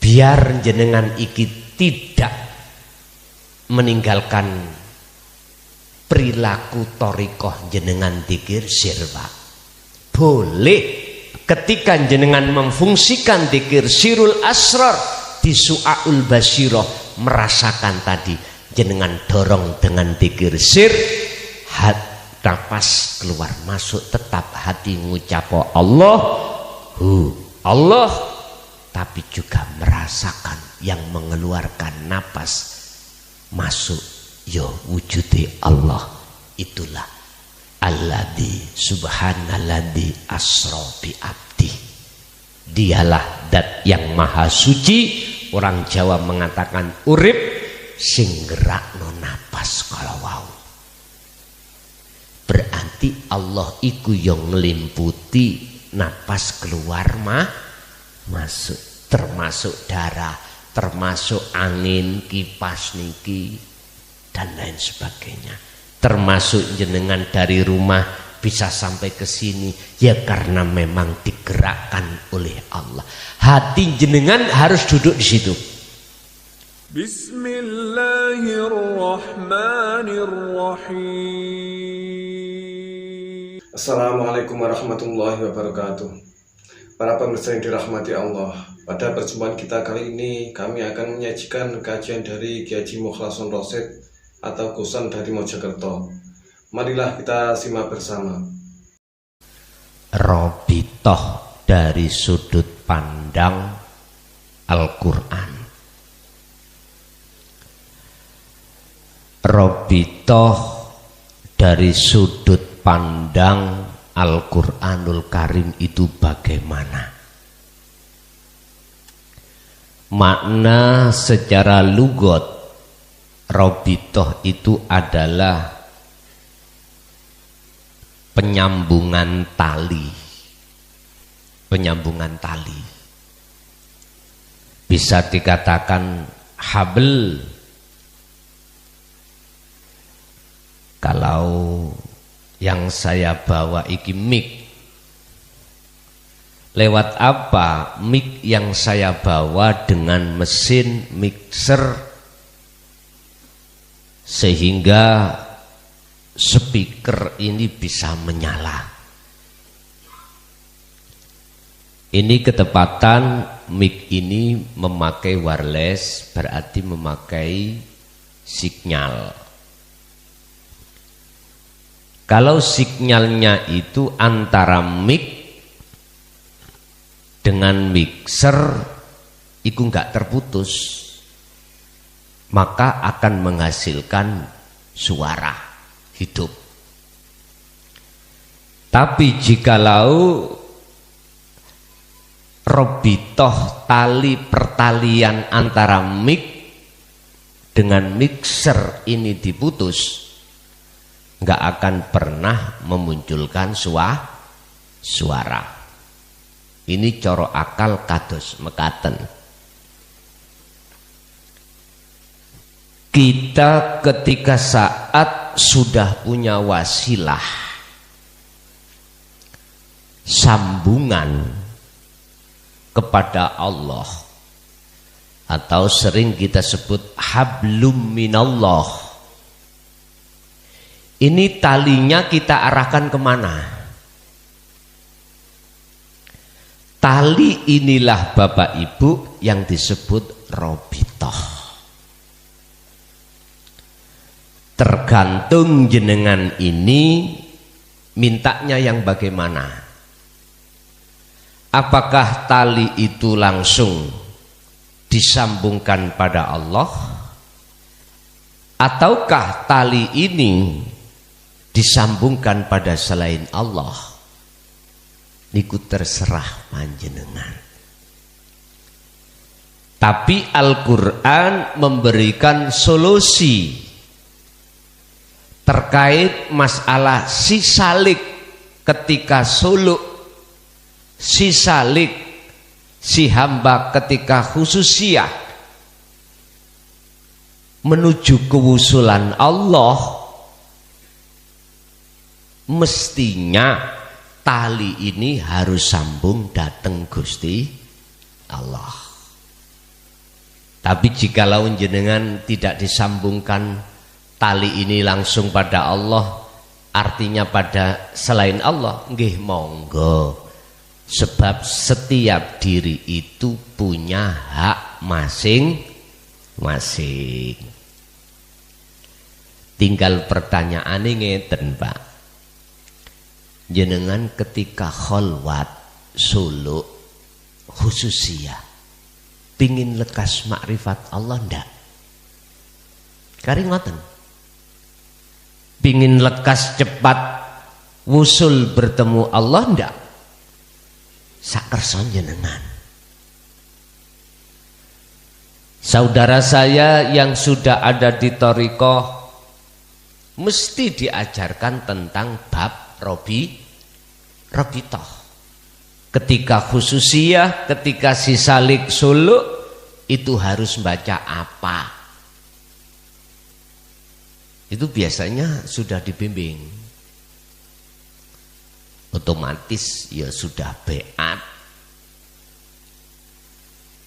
biar jenengan iki tidak meninggalkan perilaku thariqah jenengan dzikir sir, Pak. Boleh ketika jenengan memfungsikan dzikir sirul asrar di su'aul basyirah, merasakan tadi jenengan dorong dengan dzikir sir, nafas keluar masuk tetap hati ngucap Allah, Allah, tapi juga merasakan yang mengeluarkan napas masuk yo wujude Allah. Itulah alladzi subhanalladzi asra bi abdi. Dialah dat yang maha suci. Orang Jawa mengatakan urip sing gerakno napas kalau wau. Berarti Allah iku yang ngelimputi napas keluar masuk, termasuk darah, termasuk angin, kipas niki dan lain sebagainya. Termasuk jenengan dari rumah bisa sampai ke sini ya karena memang digerakkan oleh Allah. Hati jenengan harus duduk di situ. Bismillahirrahmanirrahim. Assalamualaikum warahmatullahi wabarakatuh. Para pemirsa yang dirahmati Allah, pada perjumpaan kita kali ini kami akan menyajikan kajian dari Kiai Haji Mukhlason Rosyid atau Gusan dari Mojokerto. Marilah kita simak bersama. Robitoh dari sudut pandang Al-Quran. Robitoh dari sudut pandang Al-Quranul Karim itu bagaimana? Makna secara lugot robitoh itu adalah penyambungan tali. Penyambungan tali. Bisa dikatakan habl. Kalau yang saya bawa iki mic. Lewat apa mic yang saya bawa dengan mesin mixer sehingga speaker ini bisa menyala. Ini ketepatan mic ini memakai wireless, berarti memakai sinyal. Kalau sinyalnya itu antara mic dengan mixer itu enggak terputus, maka akan menghasilkan suara hidup. Tapi jikalau robitoh tali pertalian antara mic dengan mixer ini diputus, nggak akan pernah memunculkan suara. Ini coro akal kados mekaten. Kita ketika saat sudah punya wasilah sambungan kepada Allah atau sering kita sebut hablum minallah, ini talinya kita arahkan kemana? Tali inilah Bapak Ibu yang disebut robitoh. Tergantung jenengan ini mintanya yang bagaimana. Apakah tali itu langsung disambungkan pada Allah, ataukah tali ini disambungkan pada selain Allah? Niku terserah panjenengan. Tapi Al-Quran memberikan solusi terkait masalah sisalik ketika suluk, sisalik si hamba ketika khususiyah menuju kewusulan Allah, mestinya tali ini harus sambung dateng Gusti Allah. Tapi jikalau jenengan tidak disambungkan tali ini langsung pada Allah, artinya pada selain Allah, nggih monggo. Sebab setiap diri itu punya hak masing-masing. Tinggal pertanyaannya ngeten, Pak. Jenengan ketika kholwat suluk khususiyah pingin lekas makrifat Allah ndak? Kari ngoten. Pingin lekas cepat wusul bertemu Allah ndak? Sakerson jenengan. Saudara saya yang sudah ada di thariqah mesti diajarkan tentang bab robitoh. Ketika khususiyah, ketika sisalik suluk itu harus baca apa? Itu biasanya sudah dibimbing. Otomatis ya sudah beat.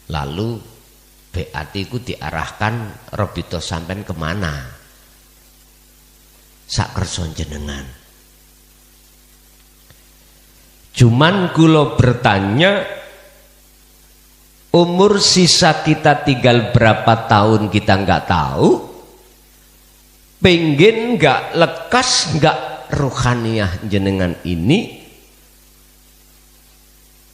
Lalu beat itu diarahkan robito sampean kemana? Sakerson jenengan. Cuman kula bertanya, umur sisa kita tinggal berapa tahun kita nggak tahu. Pengen nggak lekas nggak ruhaniyah jenengan ini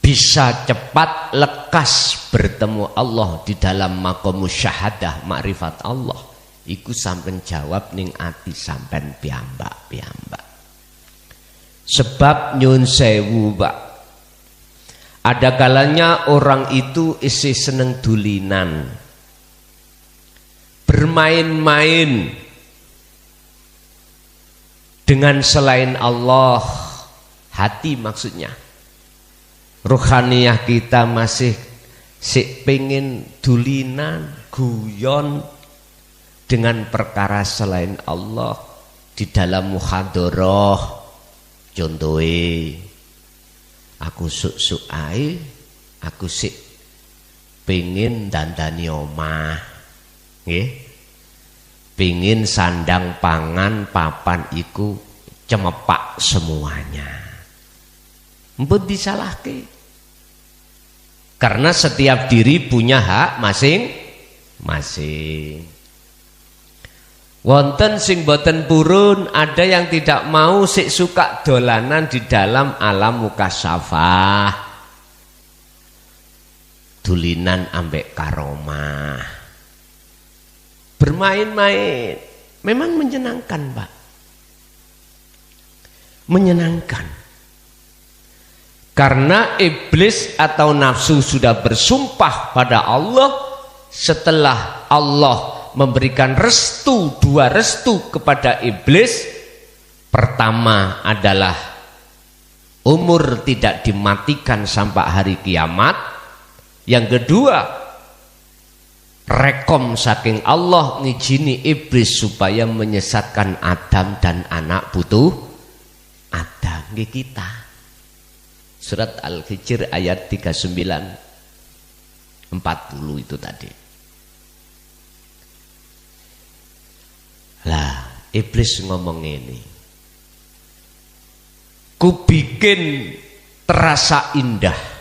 bisa cepat lekas bertemu Allah di dalam maqamus syahadah makrifat Allah. Iku sampean jawab ning ati sampean piyambak. Sebab nyun sewu, Pak. Ada kalanya orang itu isi seneng dulinan, bermain-main dengan selain Allah, hati maksudnya. Ruhaniyah kita masih pengen dulinan, guyon dengan perkara selain Allah di dalam muhadharah. Contohnya, aku suk-suk ae, aku sik pengen dandani omah, nggih. Pengin sandang pangan papan iku cemepak semuanya. Mpun disalahke. Karena setiap diri punya hak masing-masing. Wonten sing boten purun, ada yang tidak mau sik suka dolanan di dalam alam mukasyafah. Dulinan ambek karomah. Bermain-main memang menyenangkan, Pak. Menyenangkan. Karena iblis atau nafsu sudah bersumpah pada Allah, setelah Allah memberikan dua restu kepada iblis. Pertama adalah umur tidak dimatikan sampai hari kiamat. Yang kedua, rekom saking Allah ngijini iblis supaya menyesatkan Adam dan anak putu Adam kita. Surat Al-Hijr ayat 39 40 itu tadi. Lah, iblis ngomong ini. Ku bikin terasa indah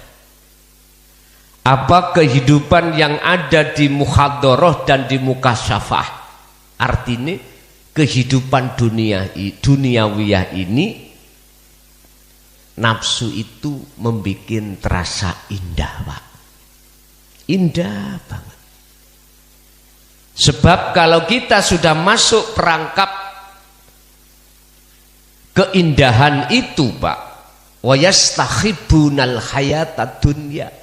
apa kehidupan yang ada di muhadharah dan di mukasyafah. Artinya kehidupan duniawiyah ini, nafsu itu membikin terasa indah, Pak. Indah banget. Sebab kalau kita sudah masuk perangkap keindahan itu, Pak, wa yastakhibunal hayatad dunya,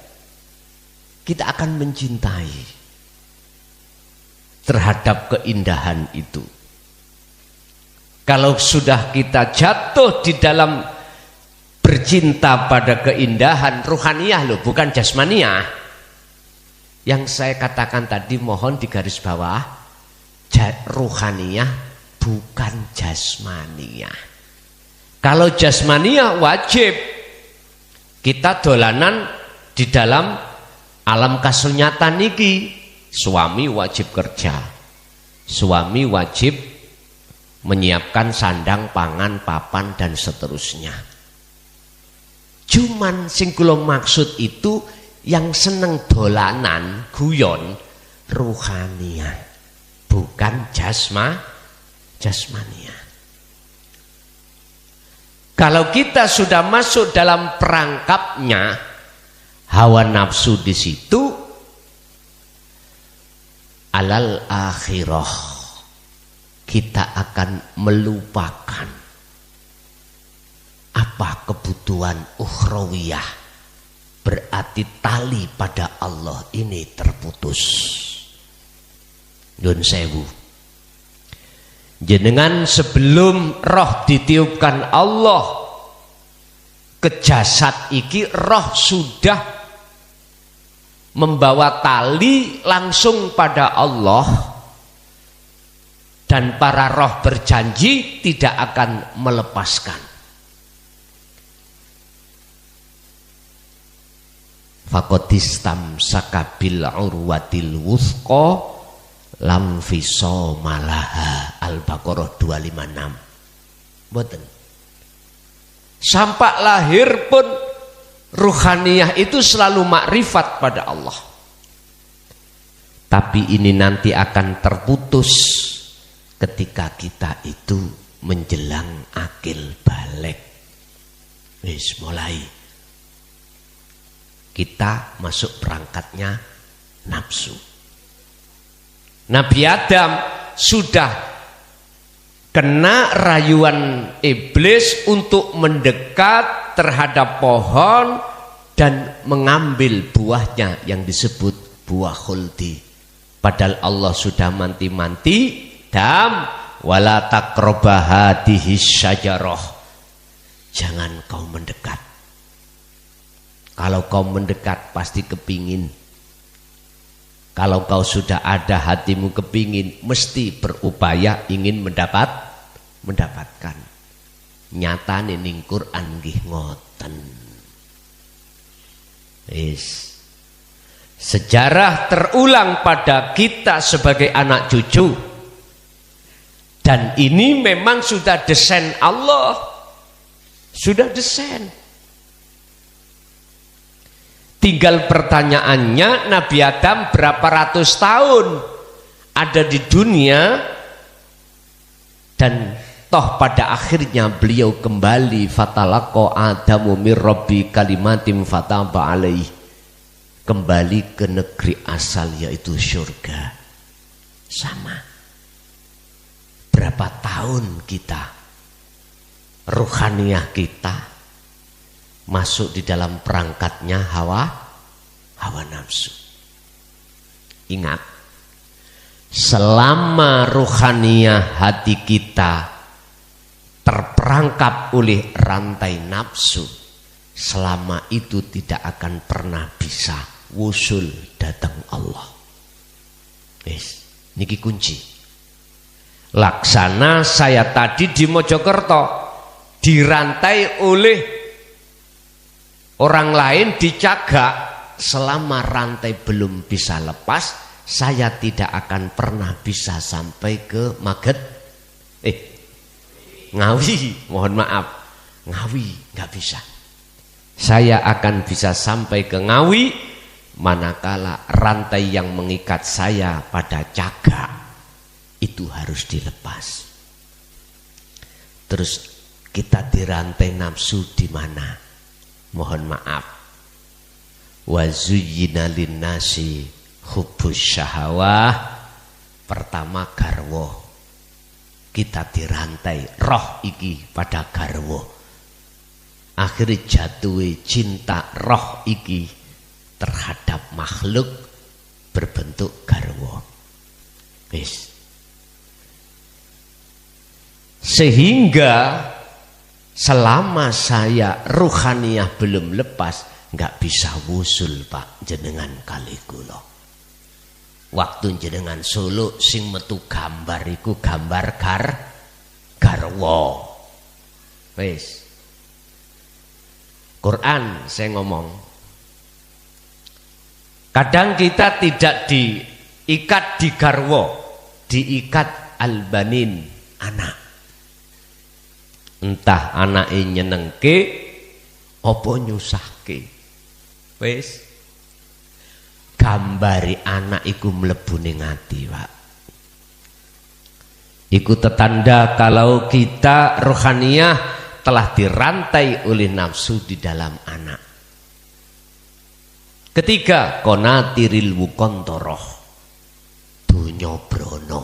kita akan mencintai terhadap keindahan itu. Kalau sudah kita jatuh di dalam bercinta pada keindahan ruhaniyah loh, bukan jasmaniyah. Yang saya katakan tadi mohon digaris bawah, ruhaniyah bukan jasmaniyah. Kalau jasmaniyah wajib kita dolanan di dalam alam kasunyatan niki, suami wajib kerja, suami wajib menyiapkan sandang, pangan, papan dan seterusnya. Cuman sing kula maksud itu yang seneng dolanan, guyon, ruhaniah, bukan jasmania. Kalau kita sudah masuk dalam perangkapnya hawa nafsu di situ, alal akhirah kita akan melupakan apa kebutuhan ukhrawiyah, berarti tali pada Allah ini terputus. Nyun sewu, jenengan sebelum roh ditiupkan Allah ke jasad iki, roh sudah membawa tali langsung pada Allah, dan para roh berjanji tidak akan melepaskan. Faqadistam sakabil urwatil wuthqa lam fisomalaha. Al-Baqarah 256. Mboten. Sampai lahir pun ruhaniyah itu selalu makrifat pada Allah. Tapi ini nanti akan terputus ketika kita itu menjelang akil balik. Wis mulai kita masuk perangkatnya nafsu. Nabi Adam sudah kena rayuan iblis untuk mendekat terhadap pohon dan mengambil buahnya yang disebut buah khuldi. Padahal Allah sudah manti-manti, dam wala taqraba hadhihi syajarah, jangan kau mendekat. Kalau kau mendekat pasti kepingin. Kalau kau sudah ada hatimu kepingin, mesti berupaya ingin mendapatkan. Nyata ning Quran nggih ngoten. Wis. Sejarah terulang pada kita sebagai anak cucu. Dan ini memang sudah desain Allah. Sudah desain. Tinggal pertanyaannya, Nabi Adam berapa ratus tahun ada di dunia, dan toh pada akhirnya beliau kembali, fatalaqa Adamu mir rabbi kalimatin fataba alaih, kembali ke negeri asal yaitu surga. Sama. Berapa tahun kita, ruhaniyah kita masuk di dalam perangkatnya hawa nafsu. Ingat, selama ruhaniyah hati kita terperangkap oleh rantai nafsu, selama itu tidak akan pernah bisa wusul datang Allah. Yes, niki kunci. Laksana saya tadi di Mojokerto dirantai oleh orang lain, dicagak. Selama rantai belum bisa lepas, saya tidak akan pernah bisa sampai ke Ngawi, mohon maaf, Ngawi nggak bisa. Saya akan bisa sampai ke Ngawi manakala rantai yang mengikat saya pada cagak itu harus dilepas. Terus kita dirantai nafsu di mana? Mohon maaf. Wa zuyyina linnasi hubbus syahawah. Pertama garwa. Kita dirantai roh iki pada garwa. Akhirnya jatuhi cinta roh iki terhadap makhluk berbentuk garwa. Wis. Sehingga selama saya ruhaniyah belum lepas, nggak bisa wusul Pak jenengan kali kula. Waktu jenengan Solo sing metu gambar iku gambar garwa. Wis. Quran saya ngomong. Kadang kita tidak ikat di garwa, diikat albanin anak. Entah anake nyenengke apa nyusahke. Wis gambari anak iku mlebu ning ati, Pak. Iku tetanda kalau kita rohaniyah telah dirantai oleh nafsu di dalam anak. Ketiga, konatiril wukontoroh, dunya brana.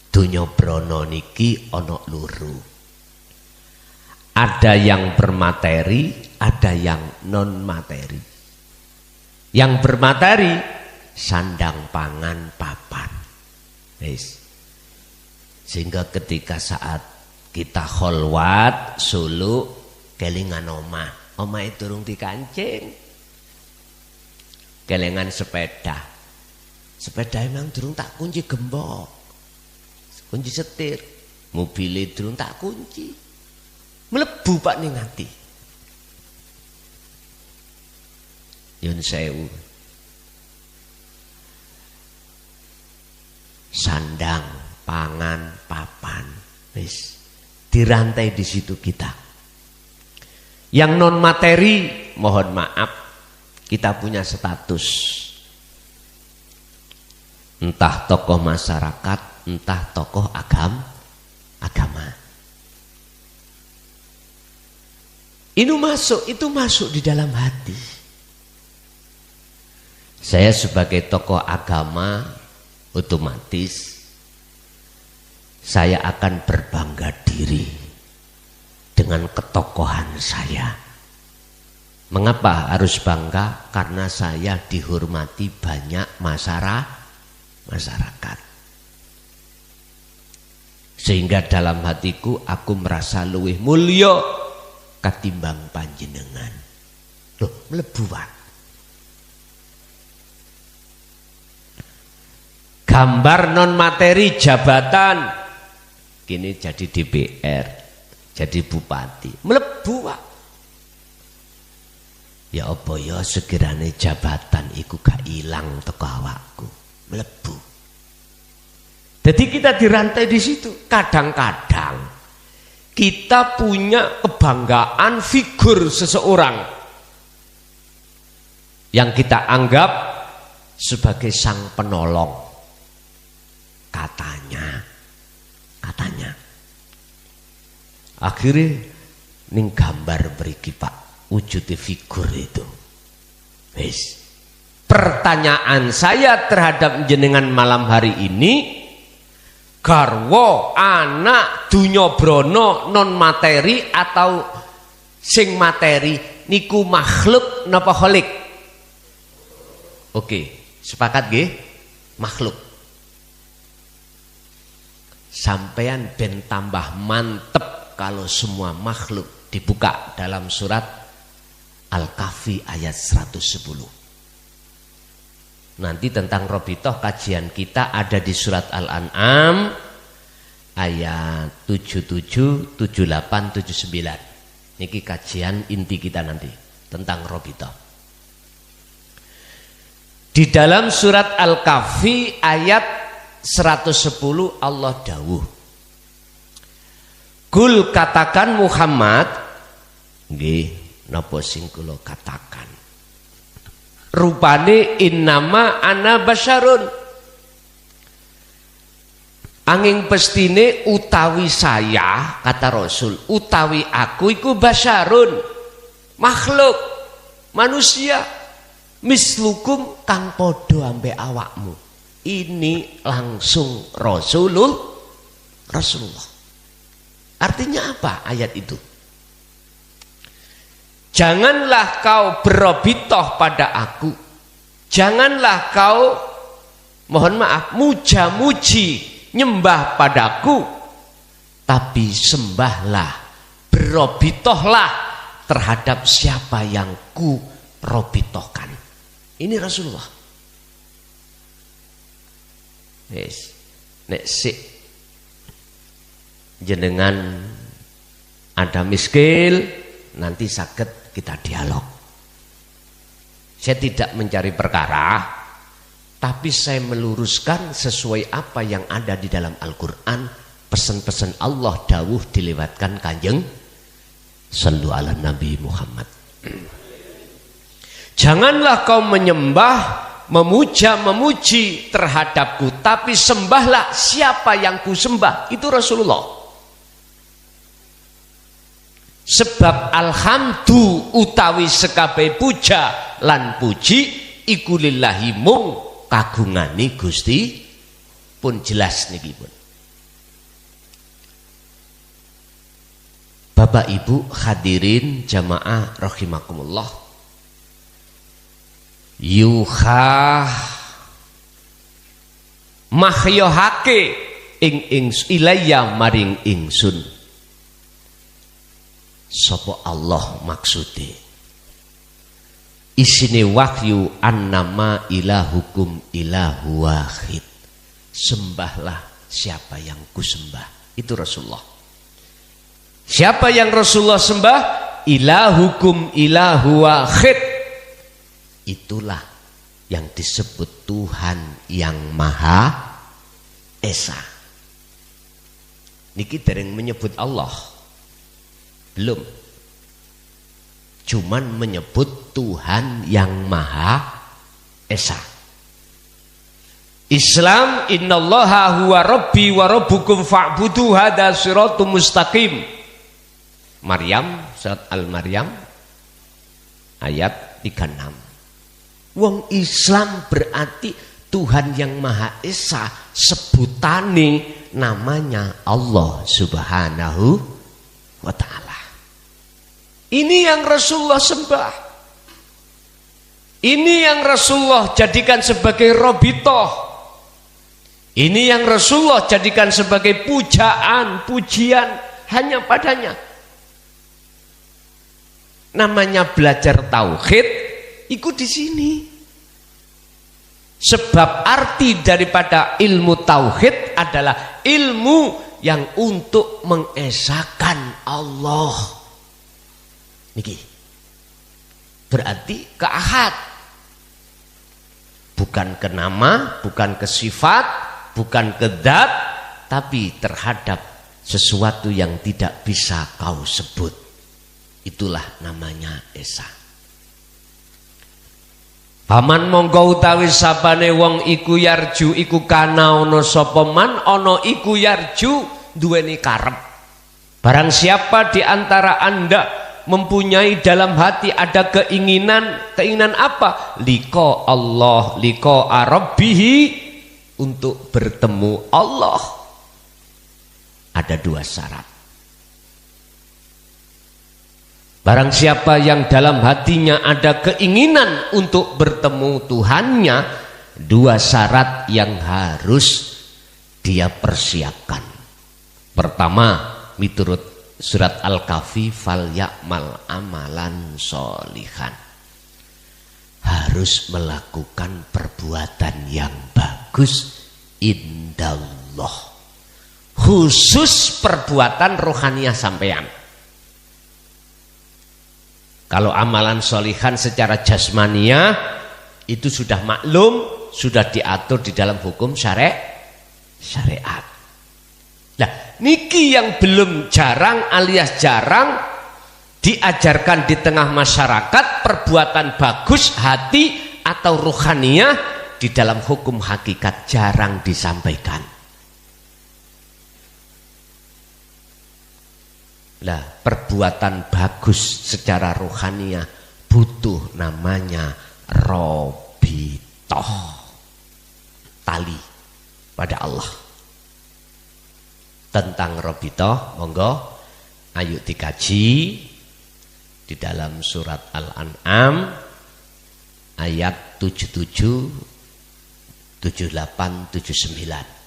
Dunya brana niki ana loro. Ada yang bermateri, ada yang non materi. Yang bermateri sandang pangan papan. Wis. Sehingga ketika saat kita kholwat suluk kelingan omah, omahe durung dikancing. Kelingan sepeda. Sepeda emang durung tak kunci gembok. Kunci setir. Mobilnya durung tak kunci. Mlebu Pak ning ati. Yun sewu. Sandang, pangan, papan, wis dirantai di situ kita. Yang non materi, mohon maaf, kita punya status. Entah tokoh masyarakat, entah tokoh agama. Itu masuk di dalam hati. Saya sebagai tokoh agama otomatis saya akan berbangga diri dengan ketokohan saya. Mengapa harus bangga? Karena saya dihormati banyak masyarakat. Sehingga dalam hatiku aku merasa luwih mulya katimbang panjenengan. Loh, mlebu Pak. Gambar non materi jabatan. Kini jadi DPR, jadi bupati. Mlebu Pak. Ya apa ya sekiranya jabatan iku gak ilang teko awakku. Mlebu. Jadi kita dirantai di situ. Kadang-kadang kita punya kebanggaan figur seseorang yang kita anggap sebagai sang penolong. Katanya. Akhirnya ning gambar mriki Pak, wujud figur itu. Wis. Pertanyaan saya terhadap jenengan malam hari ini, garwa, anak, dunya brana, non materi atau sing materi niku makhluk napa kholik? Oke, sepakat nggih? Makhluk. Sampean ben tambah mantep kalau semua makhluk dibuka dalam surat Al-Kahfi ayat 110. Nanti tentang Robitoh kajian kita ada di surat Al-An'am ayat 77, 78, 79. Niki kajian inti kita nanti tentang Robitoh. Di dalam surat Al-Kahfi ayat 110 Allah dawuh. Kul katakan Muhammad, nggih napa sing kula katakan. Rupane innama ana basyarun. Anging pestine utawi saya, kata Rasul, utawi aku iku basyarun, makhluk, manusia, mislukum kang podo ambe awakmu. Ini langsung Rasulullah. Artinya apa ayat itu? Janganlah kau berobitoh pada aku. Janganlah kau, mohon maaf, muja-muji nyembah padaku. Tapi sembahlah, berobitohlah terhadap siapa yang ku robitohkan. Ini Rasulullah. Yes. Nek sik jenengan ada miskil, nanti sakit kita dialog. Saya tidak mencari perkara, Tapi saya meluruskan sesuai apa yang ada di dalam Al-Quran. Pesan-pesan Allah dawuh dilewatkan Kanjeng Sallu ala Nabi Muhammad. Janganlah kau menyembah, memuja, memuji terhadapku, tapi sembahlah siapa yang ku sembah. Itu Rasulullah. Sebab alhamdu utawi sekabe puja lan puji iku lillahi mung kagungani Gusti pun jelas niki pun. Bapak Ibu hadirin jamaah rahimakumullah. Yuha mahyohake ing ilayya maring ingsun. Sapa Allah maksude. Isine wahyu annama ilahukum ilahu wahid. Sembahlah siapa yang kusembah. Itu Rasulullah. Siapa yang Rasulullah sembah? Ilahukum ilahu wahid. Itulah yang disebut Tuhan yang Maha Esa. Niki dereng menyebut Allah. Belum. Cuman menyebut Tuhan yang Maha Esa. Islam innallaha huwa rabbi wa rabbukum fa'budu hadza siratum mustaqim. Maryam, surat Al-Maryam ayat 36. Wong Islam berarti Tuhan yang Maha Esa, sebutane namanya Allah Subhanahu wa ta'ala. Ini yang Rasulullah sembah. Ini yang Rasulullah jadikan sebagai robitoh. Ini yang Rasulullah jadikan sebagai pujaan, pujian hanya padanya. Namanya belajar tauhid, ikut di sini. Sebab arti daripada ilmu tauhid adalah ilmu yang untuk mengesahkan Allah. Niki. Berarti ke ahad. Bukan ke nama, bukan ke sifat, bukan ke zat, tapi terhadap sesuatu yang tidak bisa kau sebut. Itulah namanya Esa. Paman monggo utawi sapane wong iku yarju iku kana ana sapa man ana iku yarju duweni karep. Barang siapa di antara Anda mempunyai dalam hati ada keinginan apa? Liqa Allah, liqa rabbihi, untuk bertemu Allah. Ada dua syarat. Barang siapa yang dalam hatinya ada keinginan untuk bertemu Tuhannya, dua syarat yang harus dia persiapkan. Pertama, miturut surat Al-Kahfi, fal ya'mal amalan sholihan. Harus melakukan perbuatan yang bagus indallah. Khusus perbuatan rohaniah sampean. Kalau amalan sholihan secara jasmania itu sudah maklum, sudah diatur di dalam hukum syariat. Nah, niki yang belum jarang alias jarang diajarkan di tengah masyarakat, perbuatan bagus hati atau rohaniah di dalam hukum hakikat jarang disampaikan. Lah, perbuatan bagus secara rohaniah butuh namanya robitoh, tali pada Allah. Tentang robitoh, monggo ayo dikaji di dalam surat Al-An'am ayat 77, 78, 79.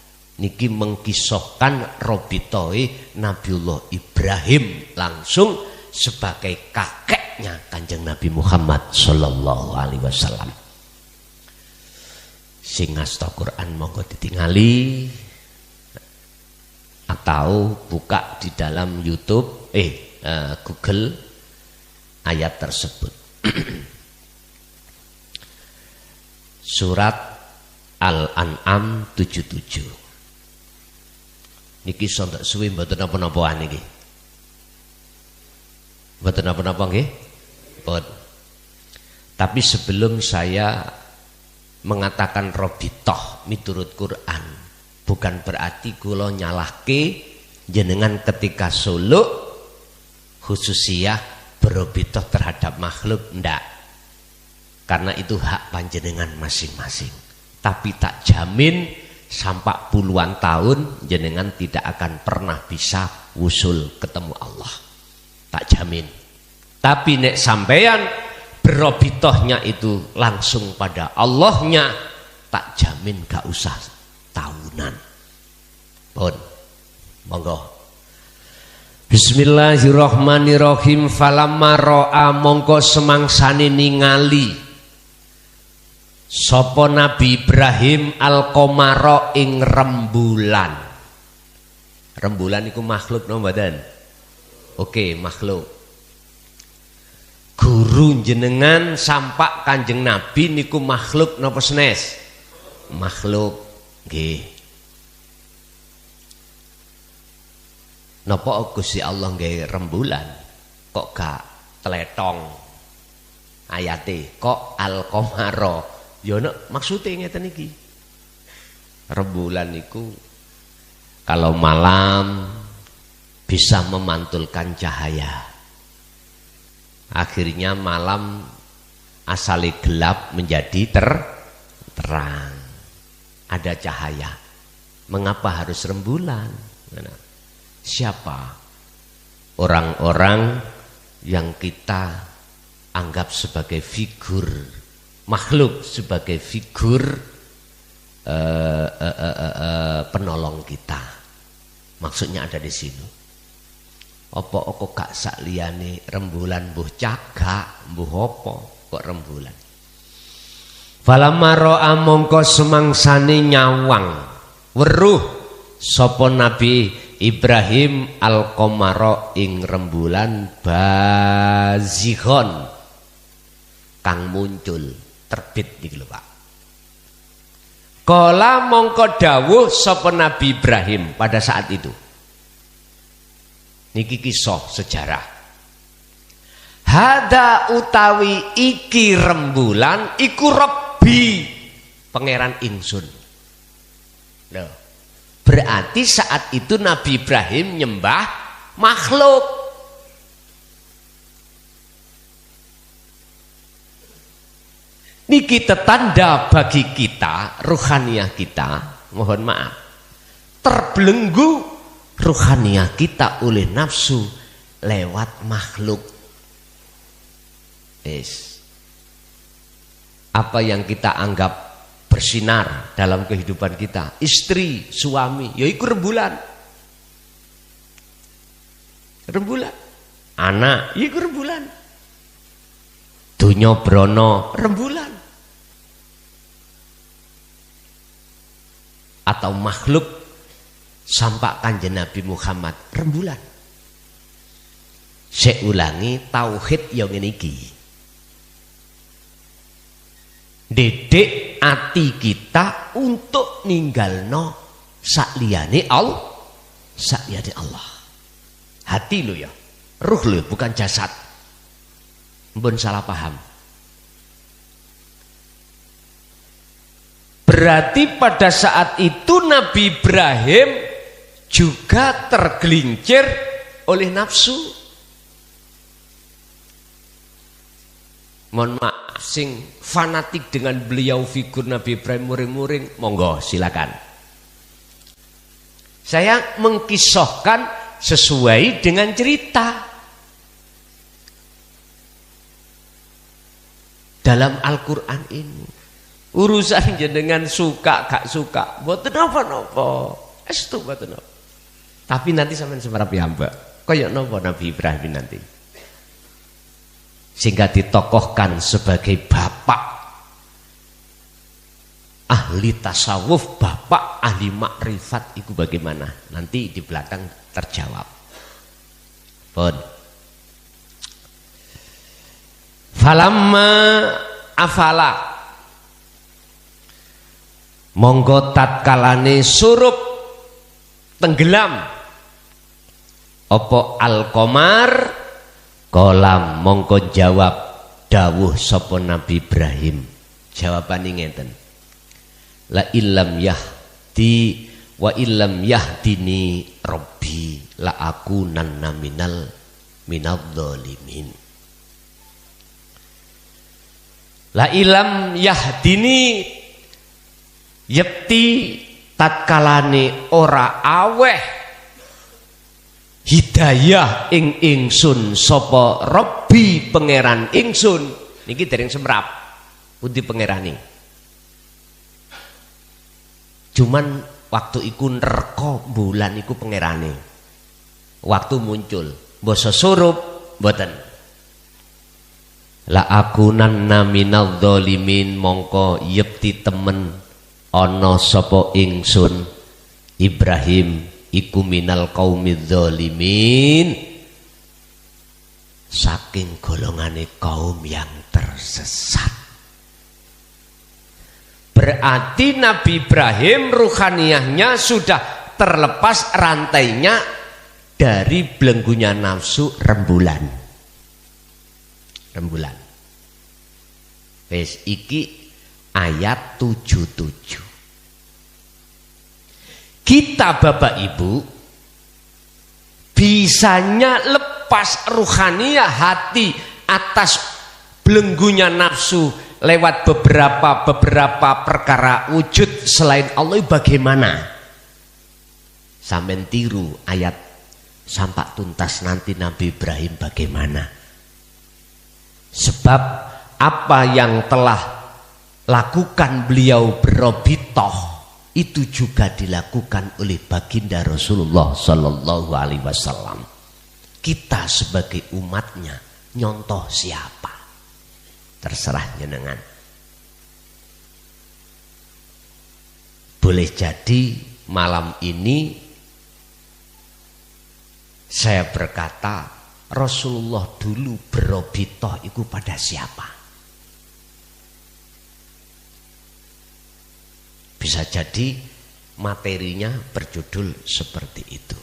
Niki mengkisahkan robitoi Nabiullah Ibrahim langsung sebagai kakeknya Kanjeng Nabi Muhammad sallallahu alaihi wasallam. Sing ngasta Quran monggo ditingali atau buka di dalam YouTube Google ayat tersebut. Surat Al-An'am 77. Niki sontak suwi mboten napa-napaan niki. Mboten napa-napa nggih? Mboten. Tapi sebelum saya mengatakan robitoh miturut Quran, bukan berarti kula nyalahke jenengan ketika suluk khususiyah berobitoh terhadap makhluk, ndak. Karena itu hak panjenengan masing-masing. Tapi tak jamin sampai puluhan tahun jenengan tidak akan pernah bisa wusul ketemu Allah. Tak jamin. Tapi nek sampeyan berobitohnya itu langsung pada Allahnya, tak jamin gak usah tahunan. Pun monggo. Bismillahirrahmanirrahim. Falamma ra'a mongko semangsane ningali sapa Nabi Ibrahim al-qamara ing rembulan. Rembulan iku makhluk napa mboten? Oke, makhluk. Guru jenengan sampak Kanjeng Nabi niku makhluk napa senes? Makhluk. Nggih. Napa Gusti Allah nggawe rembulan kok gak tletong ayate kok al-qamara? Ya nek maksude ngeten iki. Rembulan niku kalau malam bisa memantulkan cahaya. Akhirnya malam asali gelap menjadi terang. Ada cahaya. Mengapa harus rembulan? Siapa orang-orang yang kita anggap sebagai figur makhluk, sebagai figur penolong kita? Maksudnya ada di sini. Apa kok gak sak liyane rembulan mbuh cagak, mbuh apa kok rembulan? Falamma ra'a mongko semangsane nyawang weruh sapa Nabi Ibrahim al-qamara ing rembulan bazihon kang muncul terbit iki lho Pak. Kala mongko dawuh sapa Nabi Ibrahim pada saat itu. Niki kisah sejarah. Hada utawi iki rembulan iku Rabbi pangeran ingsun. Loh. Berarti saat itu Nabi Ibrahim nyembah makhluk. Niki tetanda bagi kita, ruhaniyah kita, mohon maaf, terbelenggu ruhaniyah kita oleh nafsu lewat makhluk. Apa yang kita anggap bersinar dalam kehidupan kita, istri, suami, yaitu rembulan. Rembulan. Anak, yaitu rembulan. Dunya brono, rembulan. Atau makhluk sampak Kanjeng Nabi Muhammad, rembulan. Saya ulangi, tauhid yang ngene iki. Dedek ati kita untuk ninggalno sakliyane Allah, sakliyane Allah. Hati lo ya, ruh lo bukan jasad. Mbon salah paham. Berarti pada saat itu Nabi Ibrahim juga tergelincir oleh nafsu. Mohon maaf, sing fanatik dengan beliau figur Nabi Ibrahim muring-muring, monggo silakan. Saya mengkisahkan sesuai dengan cerita dalam Al-Quran ini. Urusan jenengan suka gak suka, mboten napa-napa. Estu mboten napa. Tapi nanti sampean seberapa piyambak. Kaya napa Nabi Ibrahim nanti. Sehingga ditokohkan sebagai bapak ahli tasawuf, bapak ahli makrifat itu bagaimana? Nanti di belakang terjawab. Pun. Falamma afala Monggo tatkalane surup tenggelam opo al-qamar kolam, mongko jawab dawuh sapa Nabi Ibrahim. Jawabane ngeten, la illam yahdi wa illam yahdini rabbi la akunanna minadh-dhalimin. La illam yahdini yekti tatkalane ora aweh hidayah ing ingsun sapa Rabbi pangeran ingsun. Niki dereng semrap pundi pangerane. Cuman waktu iku nerka bulan iku pangerane. Waktu muncul basa surup mboten. La akunanna minadh-dhalimin, mongko yekti temen ana sapa ingsun Ibrahim iku minal qaumidz dzalimin, saking golongane kaum yang tersesat. Berarti Nabi Ibrahim ruhaniyahnya sudah terlepas rantainya dari belenggunya nafsu rembulan. Wes iki ayat 77. Kita Bapak Ibu bisanya lepas ruhaniyah hati atas belenggunya nafsu lewat beberapa perkara wujud selain Allah. Bagaimana? Sampai tiru ayat sampai tuntas nanti Nabi Ibrahim bagaimana. Sebab apa yang telah lakukan beliau berobitoh itu juga dilakukan oleh baginda Rasulullah Sallallahu Alaihi Wasallam. Kita sebagai umatnya nyontoh siapa? Terserah jenengan. Boleh jadi malam ini saya berkata Rasulullah dulu berobitoh itu pada siapa? Bisa jadi materinya berjudul seperti itu.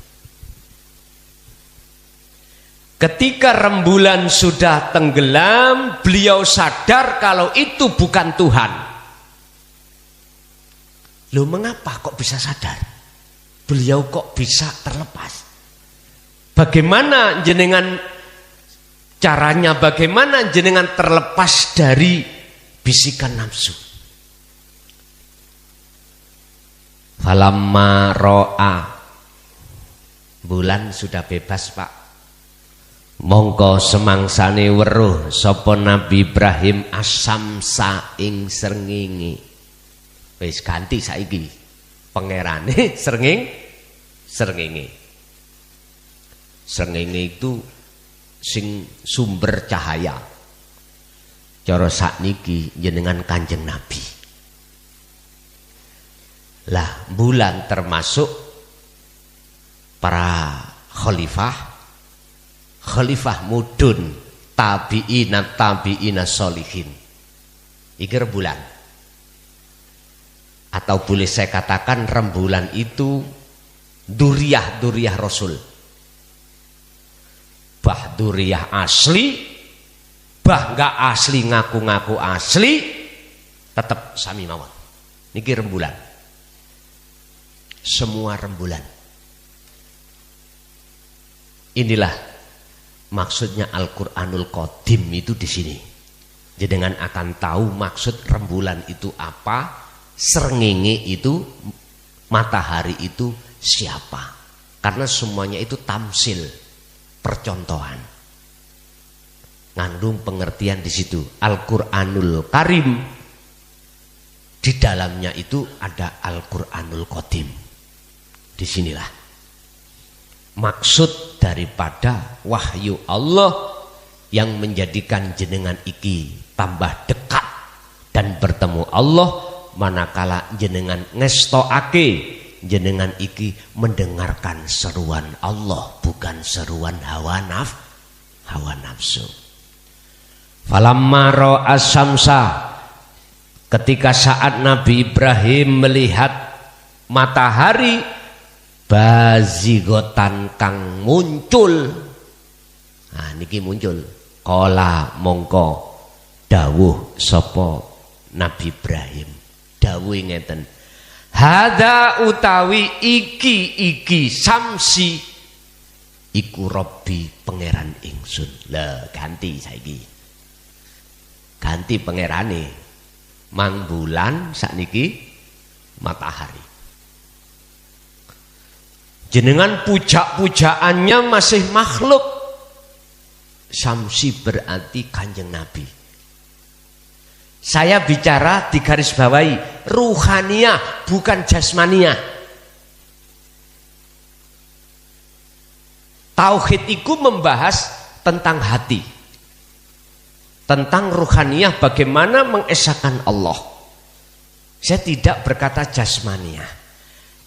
Ketika rembulan sudah tenggelam, beliau sadar kalau itu bukan Tuhan. Loh, mengapa kok bisa sadar? Beliau kok bisa terlepas? Bagaimana jenengan caranya? Bagaimana jenengan terlepas dari bisikan nafsu? Falamma ro'a, bulan sudah bebas Pak. Mongko semangsane weruh sapa Nabi Ibrahim asamsa ing srengenge. Wis ganti saiki pangerane srengenge. Srengenge itu sing sumber cahaya. Cara sakniki jenengan Kanjeng Nabi. Lah bulan termasuk para khalifah mudun tabi'ina sholihin. Iki rembulan. Atau boleh saya katakan rembulan itu duriyah Rasul. Bah duriyah asli, bah enggak asli ngaku-ngaku asli, tetap sami mawon. Niki rembulan. Semua rembulan. Inilah maksudnya Al-Qur'anul Qadim itu di sini. Jenengan akan tahu maksud rembulan itu apa, srengenge itu, matahari itu siapa. Karena semuanya itu tamsil, percontohan. Ngandung pengertian di situ. Al-Qur'anul Karim, di dalamnya itu ada Al-Qur'anul Qadim. Disinilah maksud daripada wahyu Allah yang menjadikan jenengan iki tambah dekat dan bertemu Allah, manakala jenengan ngestoake jenengan iki mendengarkan seruan Allah, bukan seruan hawa nafsu. Falamma ra'a syamsa, Ketika saat Nabi Ibrahim melihat matahari bazigotan kang muncul, nah niki muncul, kola mongko dawuh sapa Nabi Ibrahim, dawuh ngeten, hada utawi iki samsi iku Robbi pangeran ingsun. Lah ganti saiki, ganti pangerane. Mang bulan sakniki matahari. Jenengan puja-pujaannya masih makhluk. Samsi berarti Kanjeng Nabi. Saya bicara di garis bawahi ruhaniyah bukan jasmaniyah. Tauhid itu membahas tentang hati, tentang ruhaniyah, bagaimana mengesahkan Allah. Saya tidak berkata jasmaniyah.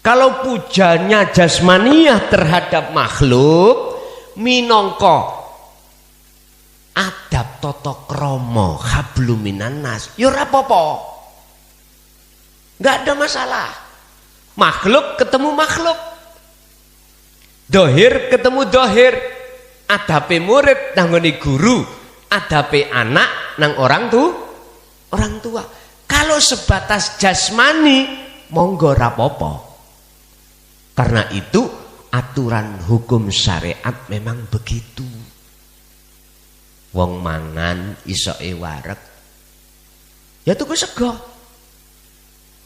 Kalau pujanya jasmaniyah terhadap makhluk, minangka adab tata krama hablum minan nas, ya ora apa-apa, nggak ada masalah. Makhluk ketemu makhluk, dohir ketemu dohir, adabe murid nanggone guru, adabe anak nang orang tua. Kalau sebatas jasmani monggo rapopo. Karena itu aturan hukum syariat memang begitu. Wong mangan isoke wareg ya tuku sego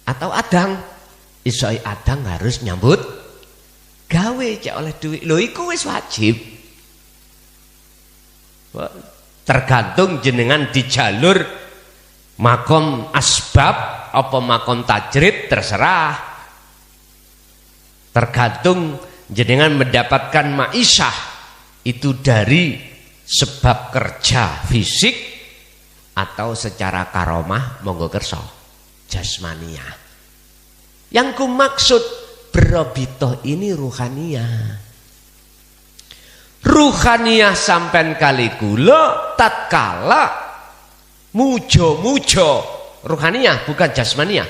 atau adang, isoke adang harus nyambut gawe cek oleh duit. Lho iku wis wajib. Tergantung jenengan di jalur makom asbab apa makom tajrid, terserah. Tergantung jenengan mendapatkan ma'isyah itu dari sebab kerja fisik atau secara karomah monggo kerso jasmania. Yang ku maksud berobitoh ini ruhaniyah. Ruhaniyah sampean kali kula tatkala mujo-mujo ruhaniyah bukan jasmaniyah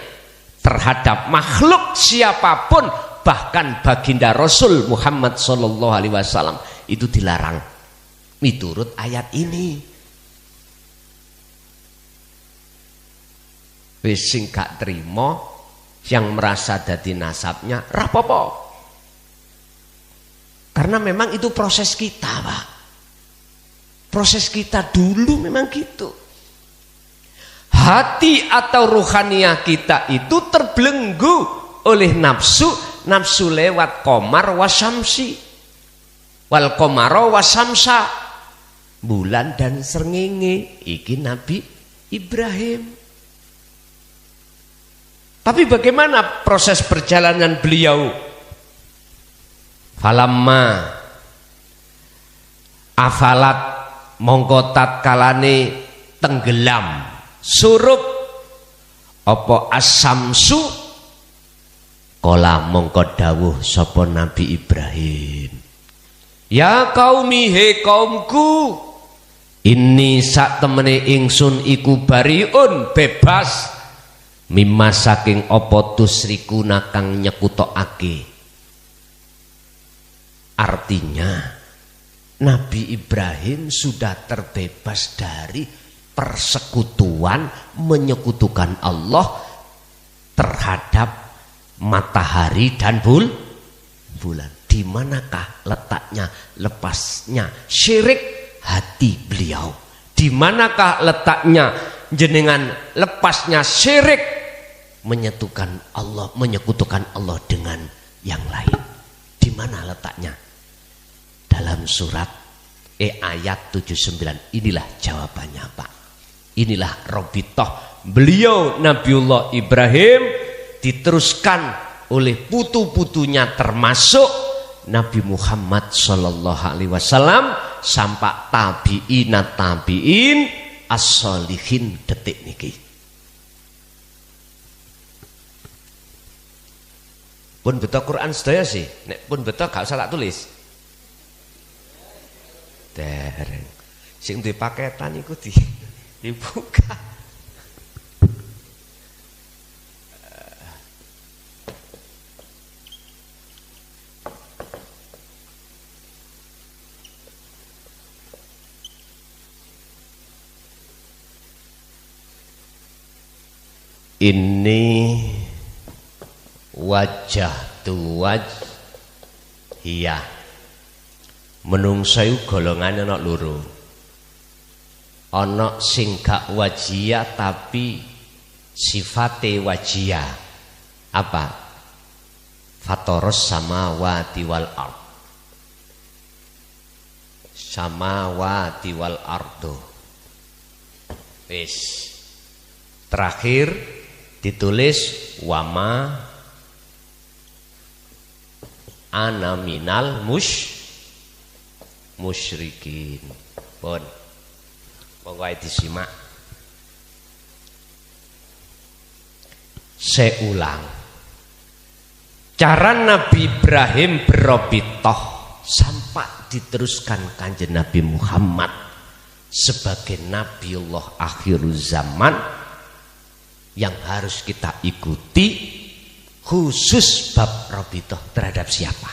terhadap makhluk siapapun, bahkan baginda Rasul Muhammad sallallahu alaihi wasallam itu dilarang miturut ayat ini. Wis sing gak trima, yang merasa dadi nasabnya rapopo. Karena memang itu proses kita, Pak. Proses kita dulu memang gitu. Hati atau ruhaniyah kita itu terbelenggu oleh nafsu. Nafsu lewat komar wasamsi. Wal komaro wasamsa. Bulan dan srengenge. Iki Nabi Ibrahim. Tapi bagaimana proses perjalanan beliau? Falamma afalat mongko tatkalane tenggelam surup apa asamsu kala mongko dawuh sapa Nabi Ibrahim, ya qaumi he kaumku, ini sak temene ingsun iku bariun bebas mimma saking apa tusrikuna kang nyekutokake. Artinya Nabi Ibrahim sudah terbebas dari persekutuan menyekutukan Allah terhadap matahari dan bulan. Di manakah letaknya lepasnya syirik hati beliau? Di manakah letaknya jenengan lepasnya syirik menyekutukan Allah dengan yang lain? Di mana letaknya? Dalam surat ayat 79. Inilah jawabannya, Pak. Inilah robitoh beliau Nabiullah Ibrahim, diteruskan oleh putu-putunya termasuk Nabi Muhammad sallallahu alaihi wasallam sampai tabi'in as-solihin detik niki. Pun betul Quran sedaya sih, nek pun betul gak usah tak tulis. Dereng. Sing duwe paketan iku dibuka. Ini wajah tuwaj iya menungso iku golongane ana loro. Ana sing gak wajia tapi sifate wajia. Apa? Fatoros samawati wal ard. Samawati wal ardo. Wis. Terakhir ditulis wama ana minal musyrikin. Pun monggo disimak. Saya ulang. Cara Nabi Ibrahim berobitoh sampai diteruskan Kanjeng Nabi Muhammad sebagai Nabiullah akhirul zaman yang harus kita ikuti, khusus bab robitoh terhadap siapa.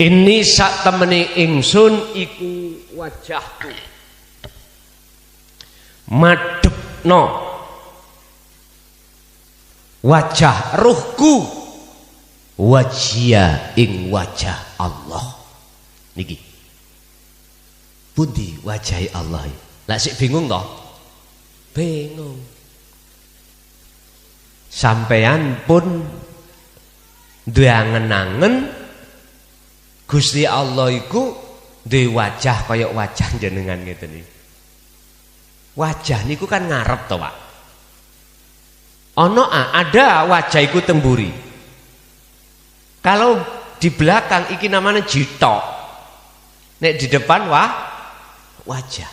Ini sak temeni ingsun iku wajahku madepno wajah ruhku wajia ing wajah Allah. Niki pundi wajahi Allah? Lah sik bingung toh? Bingung. Sampean pun duwe angen-angen Gusti Allah iku duwe wajah kaya wajah jenengan ngeten iki. Wajah niku kan ngarep to, Pak. Ono ada wajah iku temburi. Kalau di belakang iki namanya jitok. Nek di depan wajah.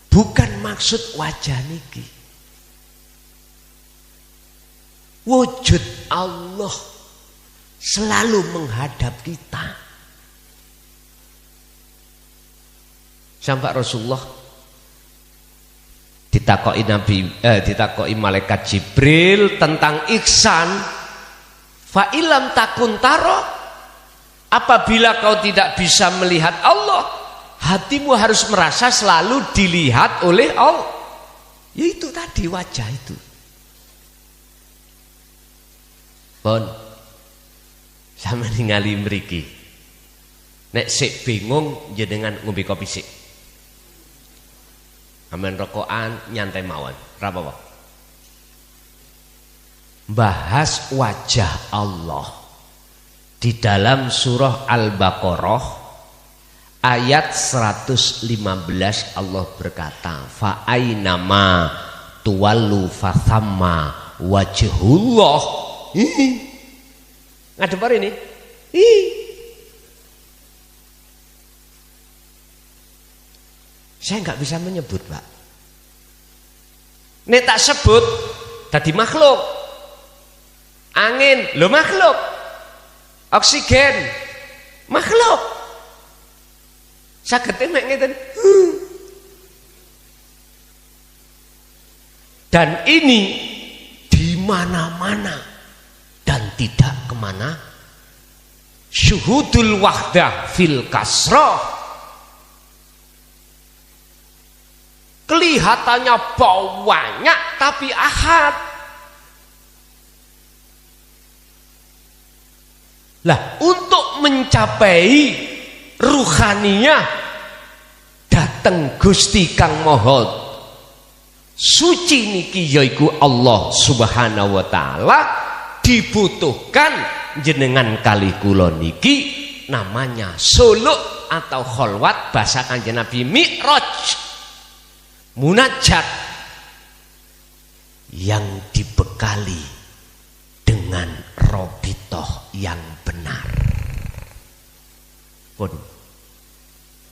Bukan maksud wajah niki. Wujud Allah selalu menghadap kita. Sampai Rasulullah ditakoki malaikat Jibril tentang ihsan. Fa ilam takun taro, apabila kau tidak bisa melihat Allah, hatimu harus merasa selalu dilihat oleh Allah. Yaitu tadi wajah itu. Pun sama ningali mriki. Nek sik bingung jenengan ngombe kopi sik. Amen rokokan nyantai mawon. Ora apa-apa. Bahas wajah Allah di dalam surah Al-Baqarah ayat 115 Allah berkata, fa ainama tuwallu fathamma wajhullah. Ngadep hari ini. Saya nggak bisa menyebut, Pak. Nek tak sebut tadi makhluk. Angin, lo makhluk. Oksigen, makhluk. Sagete mek ngeten. Dan ini di mana-mana dan tidak kemana. Syuhudul wahdah fil kasrah. Kelihatannya banyak tapi ahad. Lah untuk mencapai ruhaniyah dateng Gusti Kang Maha suci niki yaiku Allah Subhanahu wa taala, dibutuhkan jenengan kali kula niki namanya suluk atau kholwat, bahasa Kanjeng Nabi Mi'raj. Munajat yang dibekali dengan robitoh yang benar. Pun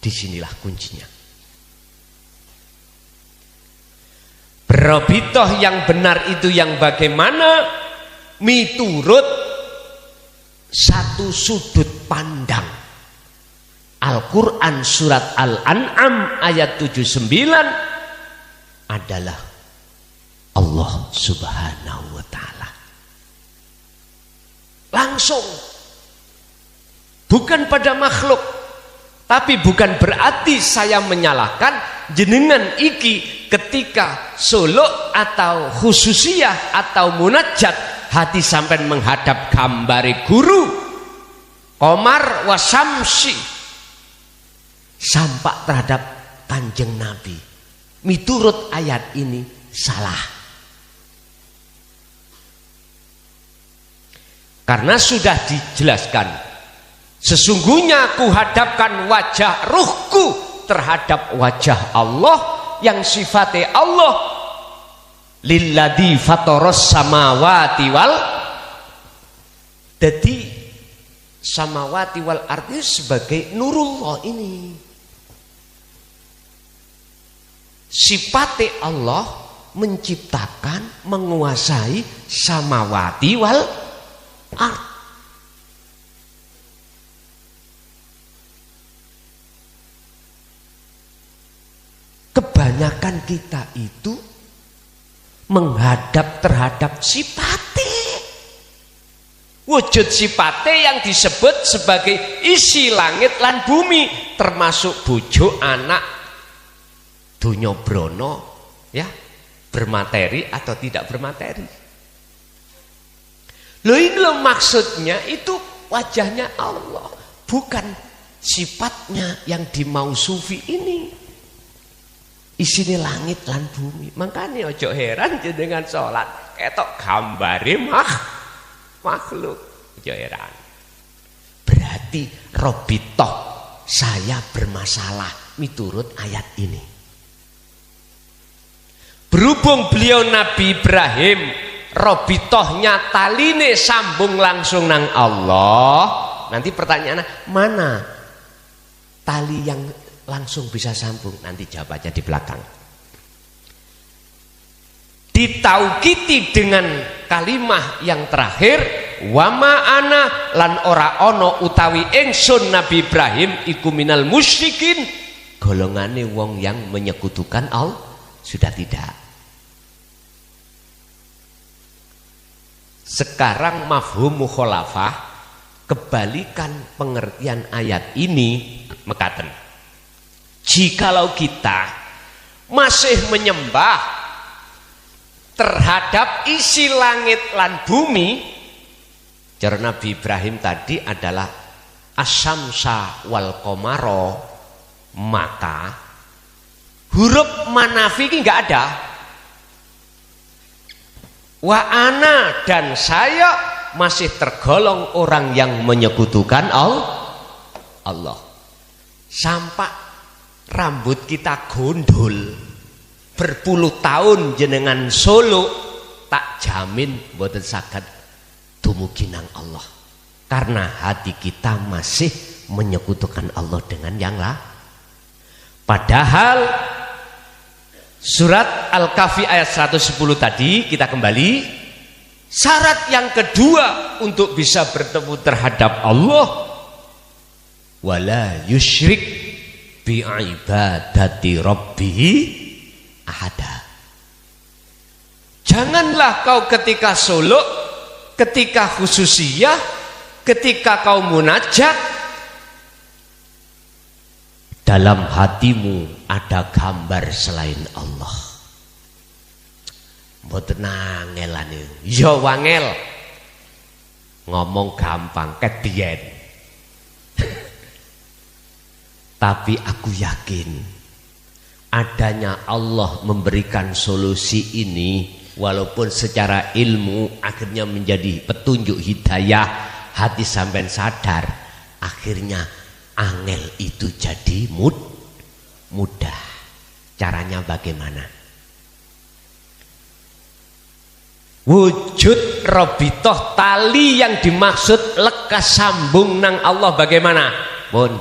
disinilah kuncinya. Berobitoh yang benar itu yang bagaimana? Miturut satu sudut pandang. Al-Quran surat Al-An'am ayat 79 adalah Allah Subhanahu wa ta'ala. Langsung, bukan pada makhluk, Tapi bukan berarti saya menyalahkan jenengan iki ketika suluk atau khususiyah atau munajat hati sampai menghadap gambare guru Qamar wasamsi sampak terhadap Kanjeng Nabi. Miturut ayat ini salah. Karena sudah dijelaskan, sesungguhnya kuhadapkan wajah ruhku terhadap wajah Allah yang sifatnya Allah, lilladzi fataras samawati wal, jadi samawati wal ardi sebagai nurullah ini. Sifatnya Allah menciptakan, menguasai samawati wal ard. Kebanyakan kita itu menghadap terhadap sifatnya. Wujud sifatnya yang disebut sebagai isi langit lan bumi, termasuk bojo, anak, dunya brono, ya, bermateri atau tidak bermateri. Loh ini loh maksudnya itu wajahnya Allah, bukan sifatnya yang dimausufi ini. Isine langit lan bumi. Makanya ojo heran dengan sholat ketok gambare makhluk. Ojo heran. Berarti robitoh saya bermasalah miturut ayat ini. Berhubung beliau Nabi Ibrahim, robitohnya taline sambung langsung nang Allah. Nanti pertanyaannya, mana tali yang langsung bisa sambung? Nanti jawab aja di belakang. Ditaukiti dengan kalimah yang terakhir, wama ana lan ora ono utawi ingsun Nabi Ibrahim iku minal musyrikin, golongane wong yang menyekutukan Allah. Sudah tidak. Sekarang mafhum mukhalafah, kebalikan pengertian ayat ini mekaten. Jikalau kita masih menyembah terhadap isi langit lan bumi, cara Nabi Ibrahim tadi adalah asyamsa wal qamara, maka huruf manafi ini enggak ada. Wa ana, dan saya masih tergolong orang yang menyekutukan Allah. Sampai rambut kita gondol berpuluh tahun jenengan solo, tak jamin mboten saged dumugi nang Allah, karena hati kita masih menyekutukan Allah dengan yang lain. Padahal surat Al-Kahfi ayat 110 tadi kita kembali, syarat yang kedua untuk bisa bertemu terhadap Allah, wala yusyrik bi'ibadati rabbihi ahada. Janganlah kau ketika suluk, ketika khususiyah, ketika kau munajat, dalam hatimu ada gambar selain Allah. Mboten angelane. Ya wangel. Ngomong gampang ket biyen. Tapi aku yakin adanya Allah memberikan solusi ini, walaupun secara ilmu akhirnya menjadi petunjuk hidayah, hati sampean sadar, akhirnya angel itu jadi mudah. Caranya bagaimana? Wujud robitoh, tali yang dimaksud lekas sambung nang Allah bagaimana? Pun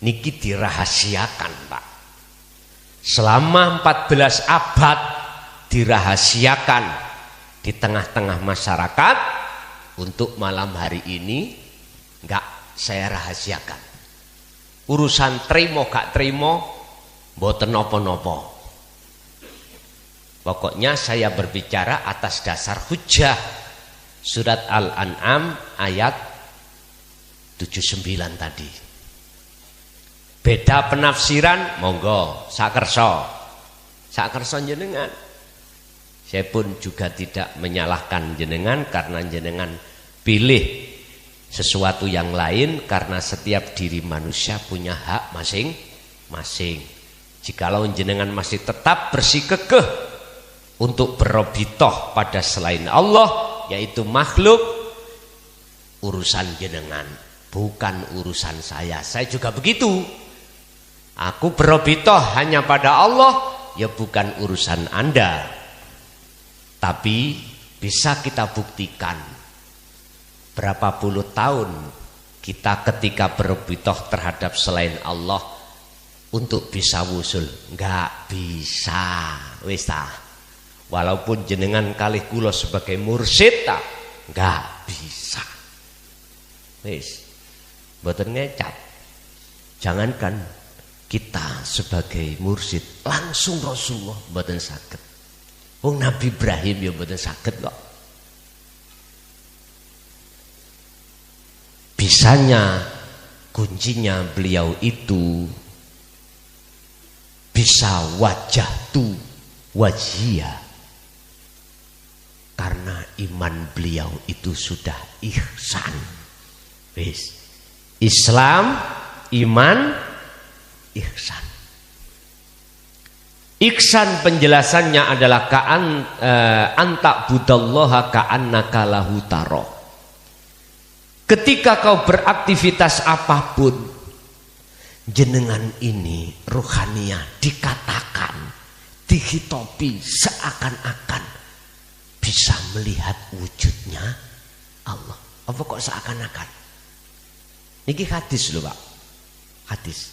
niki dirahasiakan, Pak. Selama 14 abad dirahasiakan di tengah-tengah masyarakat. Untuk malam hari ini enggak saya rahasiakan. Urusan terima gak terima mboten napa-napa. Pokoknya saya berbicara atas dasar hujjah. Surat Al-An'am ayat 79 tadi. Beda penafsiran, monggo sakerso jenengan. Saya pun juga tidak menyalahkan jenengan karena jenengan pilih sesuatu yang lain, karena setiap diri manusia punya hak masing-masing. Jikalau jenengan masih tetap bersikukuh untuk berobitoh pada selain Allah, yaitu makhluk, urusan jenengan, bukan urusan saya. Saya juga begitu. Aku berobitoh hanya pada Allah, ya bukan urusan Anda. Tapi bisa kita buktikan berapa puluh tahun kita ketika berobitoh terhadap selain Allah untuk bisa wusul, nggak bisa. Wis ta, walaupun jenengan kalih kula sebagai mursyid ta, nggak bisa. Wis, mboten ngecap. Jangankan kita sebagai mursyid, langsung Rasulullah mboten saged. Wong Nabi Ibrahim ya mboten saged kok. Bisanya, kuncinya beliau itu bisa wajah tu wajia, karena iman beliau itu sudah ihsan. Wis, Islam, iman, ihsan. Ihsan penjelasannya adalah anta budallaha ka'annaka lahu taro. Ketika kau beraktivitas apapun, jenengan ini ruhaniyah dikatakan, dihitopi seakan-akan bisa melihat wujudnya Allah. Apa kok seakan-akan? Ini hadis loh Pak, hadis.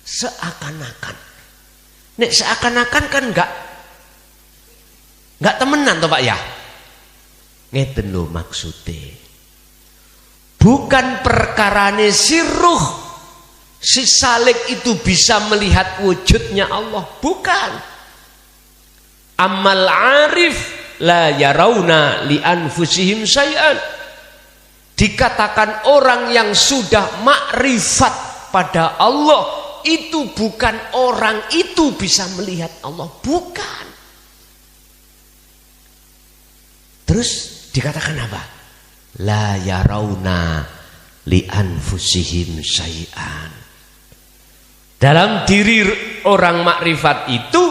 Seakan-akan. Nek seakan-akan kan enggak temenan toh Pak ya. Ngeten lho maksudnya. Bukan perkarane si ruh, si salik itu bisa melihat wujudnya Allah, bukan. Amal arif la yarawna li anfusihim syai'an. Dikatakan orang yang sudah makrifat pada Allah, itu bukan orang itu bisa melihat Allah, bukan. Terus dikatakan apa? La yarawna li anfusihim syai'an. Dalam diri orang makrifat itu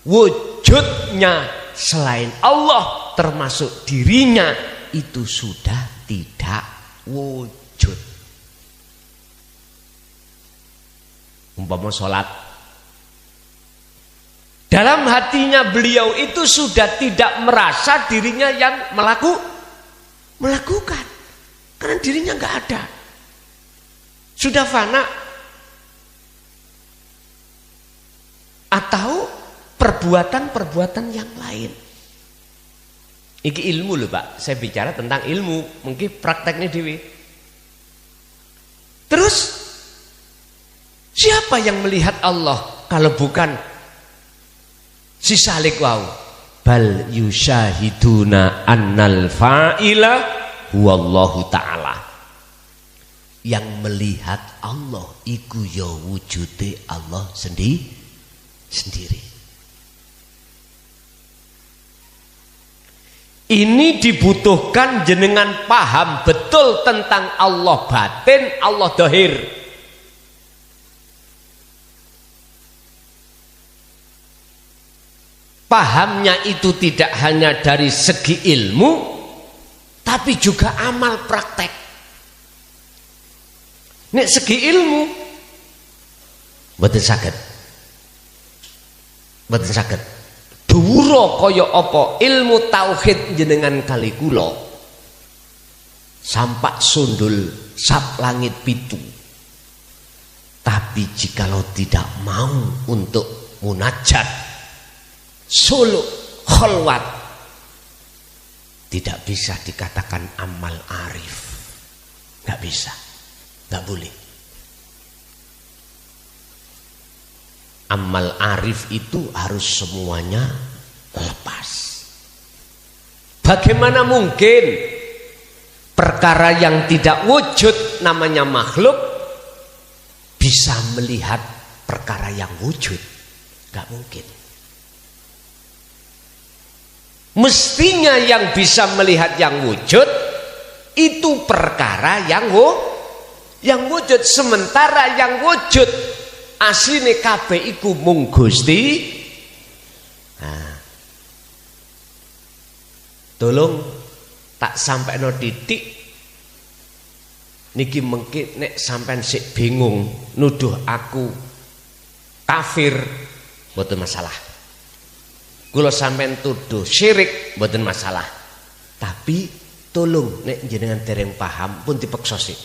wujudnya selain Allah, termasuk dirinya itu sudah tidak wujud. Umpama sholat, dalam hatinya beliau itu sudah tidak merasa dirinya yang melakukan, karena dirinya nggak ada, sudah fana. Atau perbuatan-perbuatan yang lain. Iki ilmu loh Pak, saya bicara tentang ilmu, mungkin prakteknya dewi. Terus siapa yang melihat Allah kalau bukan si salik wau? Bal yusyahiduna annal fa'ila huwallahu ta'ala. Yang melihat Allah iku ya wujude Allah sendiri. Ini dibutuhkan jenengan paham betul tentang Allah batin, Allah dohir. Pahamnya itu tidak hanya dari segi ilmu, tapi juga amal praktek. Nek segi ilmu mboten saged. Mboten saged. Dhuwura kaya apa ilmu tauhid jenengan kali kula. Sampak sundul sap langit pitu. Tapi jikalau tidak mau untuk munajat solo khalwat, tidak bisa dikatakan amal arif. Nggak bisa, nggak boleh. Amal arif itu harus semuanya lepas. Bagaimana mungkin perkara yang tidak wujud namanya makhluk bisa melihat perkara yang wujud, nggak mungkin. Mestinya yang bisa melihat yang wujud itu perkara yang wujud, sementara yang wujud asline kabeh iku mung Gusti. Nah, tolong tak sampai no titik niki mengki nek sampean sik bingung nuduh aku kafir, mboten masalah. Kula sampean tuduh syirik, mboten masalah. Tapi tolong nek jenengan dereng paham pun dipeksa sik.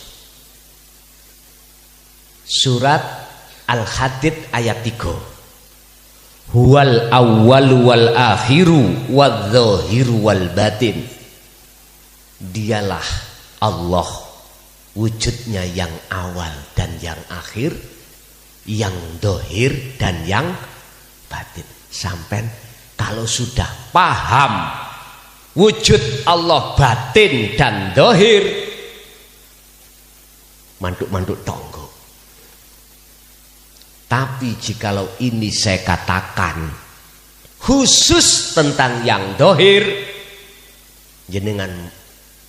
Surat Al-Hadid ayat 3. Huwal awwalu wal akhiru wadz-dzahiru wal batin. Dialah Allah, wujudnya yang awal dan yang akhir, yang dohir dan yang batin. Sampai kalau sudah paham wujud Allah batin dan dohir, manduk-manduk tonggo. Tapi jikalau ini saya katakan khusus tentang yang dohir, jenengan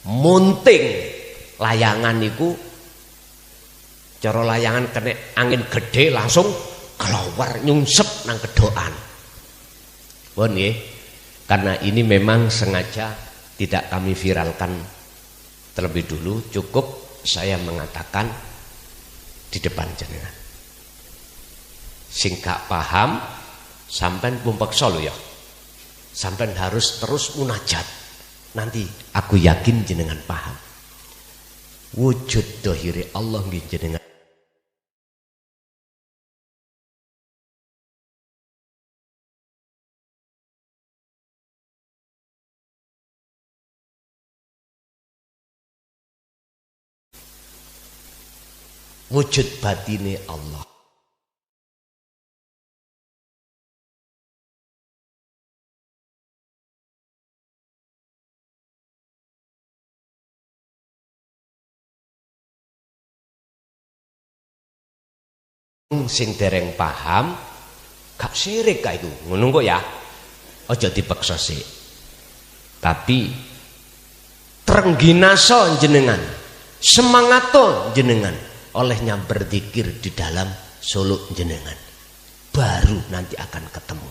munting layangan itu, cara layangan kena angin gede langsung keluar nyungsep nang kedoan. Bon nggih, karena ini memang sengaja tidak kami viralkan terlebih dulu, cukup saya mengatakan di depan jenengan. Sing gak paham sampean pumpeksa lho ya. Sampean harus terus munajat. Nanti aku yakin jenengan paham. Wujud dohiri Allah nggih jenengan. Wujud batine Allah. Sing dereng paham gak syirik ka itu ngono kok ya, aja dipeksa sik. Tapi trengginaso jenengan, semangato jenengan olehnya berzikir di dalam suluk jenengan, baru nanti akan ketemu.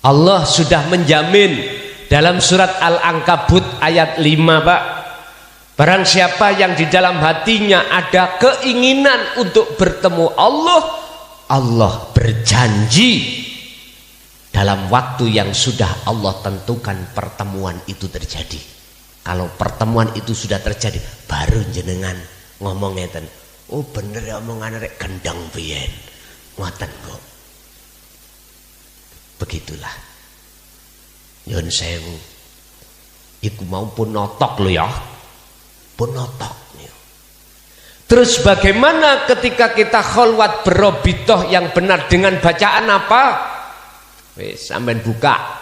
Allah sudah menjamin dalam surat Al-Ankabut ayat 5, Pak. Barang siapa yang di dalam hatinya ada keinginan untuk bertemu Allah, Allah berjanji dalam waktu yang sudah Allah tentukan pertemuan itu terjadi. Kalau pertemuan itu sudah terjadi, baru jenengan ngomong ngeten, oh bener ya omongan rek gendang biyen, ngoten kok. Begitulah. Nyun sewu, iku mau pun notok lho ya. Penotok. Terus bagaimana ketika kita kholwat berobitoh yang benar dengan bacaan apa? Wis sampean buka.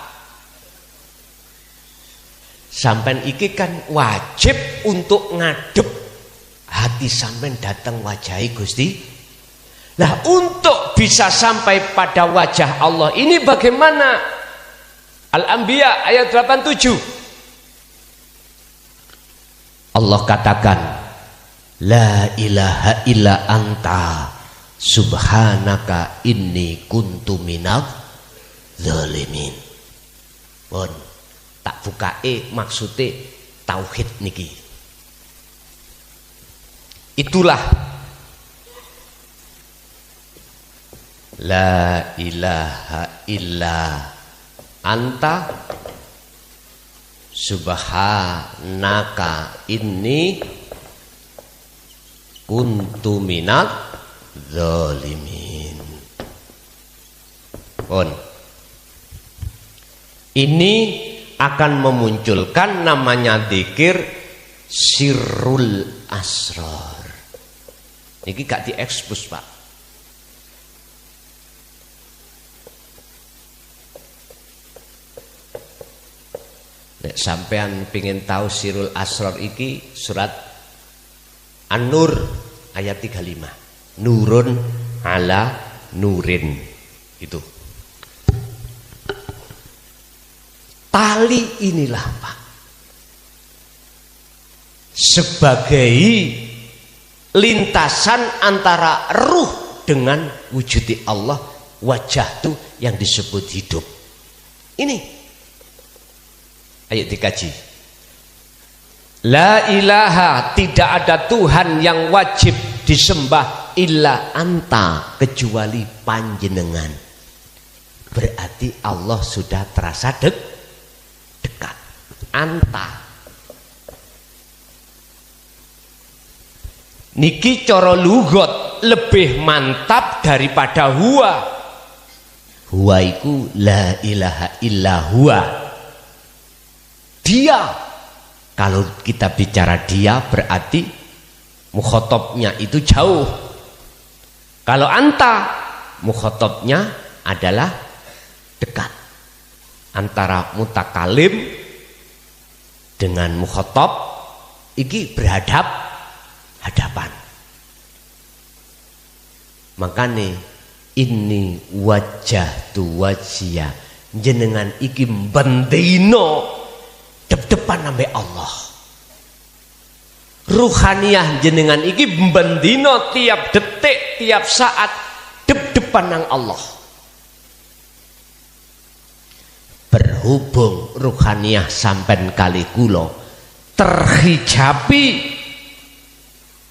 Sampean iki kan wajib untuk ngadep hati sampean datang wajahi Gusti. Nah, untuk bisa sampai pada wajah Allah ini bagaimana? Al-Anbiya ayat 87. Allah katakan, la ilaha illa anta subhanaka inni kuntu minadz zalimin. Pun tak bukae maksude tauhid niki. Itulah la ilaha illa anta subhanaka inni kuntu minadz zalimin. Pun ini akan memunculkan namanya zikir sirrul asrar. Ini gak diekspos, Pak. Nek sampean pingin tahu sirrul asrar iki surat An-Nur ayat 35. nurun ala nurin. Itu tali inilah Pak sebagai lintasan antara ruh dengan wujudi Allah, wajah itu yang disebut hidup. Ini ayo dikaji. La ilaha, tidak ada Tuhan yang wajib disembah illa anta, kecuali panjenengan. Berarti Allah sudah terasa dekat. Anta niki cara lugot lebih mantap daripada huwa. Huwa iku la ilaha illa huwa. Dia, kalau kita bicara dia berarti mukhotabnya itu jauh. Kalau anta, mukhotabnya adalah dekat. Antara mutakalim dengan mukhotab iki hadapan. Makanya ini wajah tu wajia jenengan iki bendino dep-depan sampai Allah. Ruhaniyah jenengan iki bendino tiap detik tiap saat dep-depan nang Allah. Berhubung ruhaniyah sampai kali kulo terhijabi,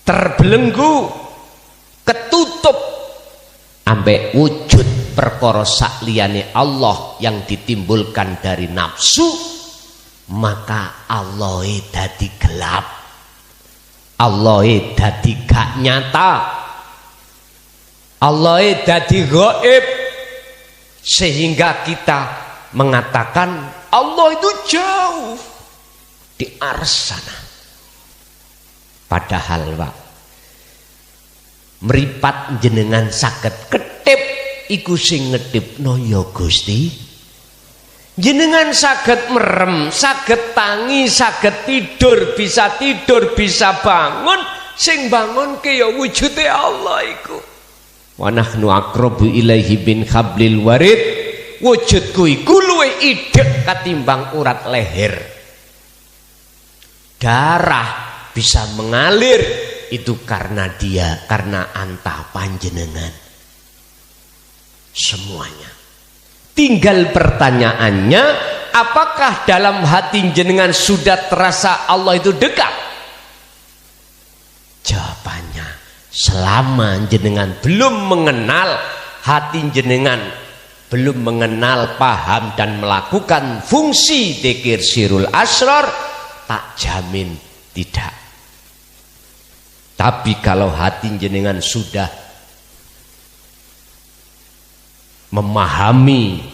terbelenggu, ketutup ambek wujud perkara sakliyane Allah yang ditimbulkan dari nafsu, maka Allah dadi gelap, Allah dadi gak nyata, Allah dadi gaib, sehingga kita mengatakan Allah itu jauh di arsy sana. Padahal Pak, meripat jenengan saged ketip iku sing ngedipno ya Gusti. Jenengan saged merem, saged tangi, saged tidur bisa bangun, sing bangun ke ya wujude Allah iku. Wa nahnu aqrabu ilaihi bin hablil warid. Wujudku iku luwih idek katimbang urat leher. Darah bisa mengalir itu karena dia, karena anta panjenengan. Semuanya. Tinggal pertanyaannya, apakah dalam hati jenengan sudah terasa Allah itu dekat? Jawabannya, selama jenengan belum mengenal, hati jenengan belum mengenal, paham dan melakukan fungsi dzikir sirul asrar, tak jamin tidak. Tapi kalau hati jenengan sudah memahami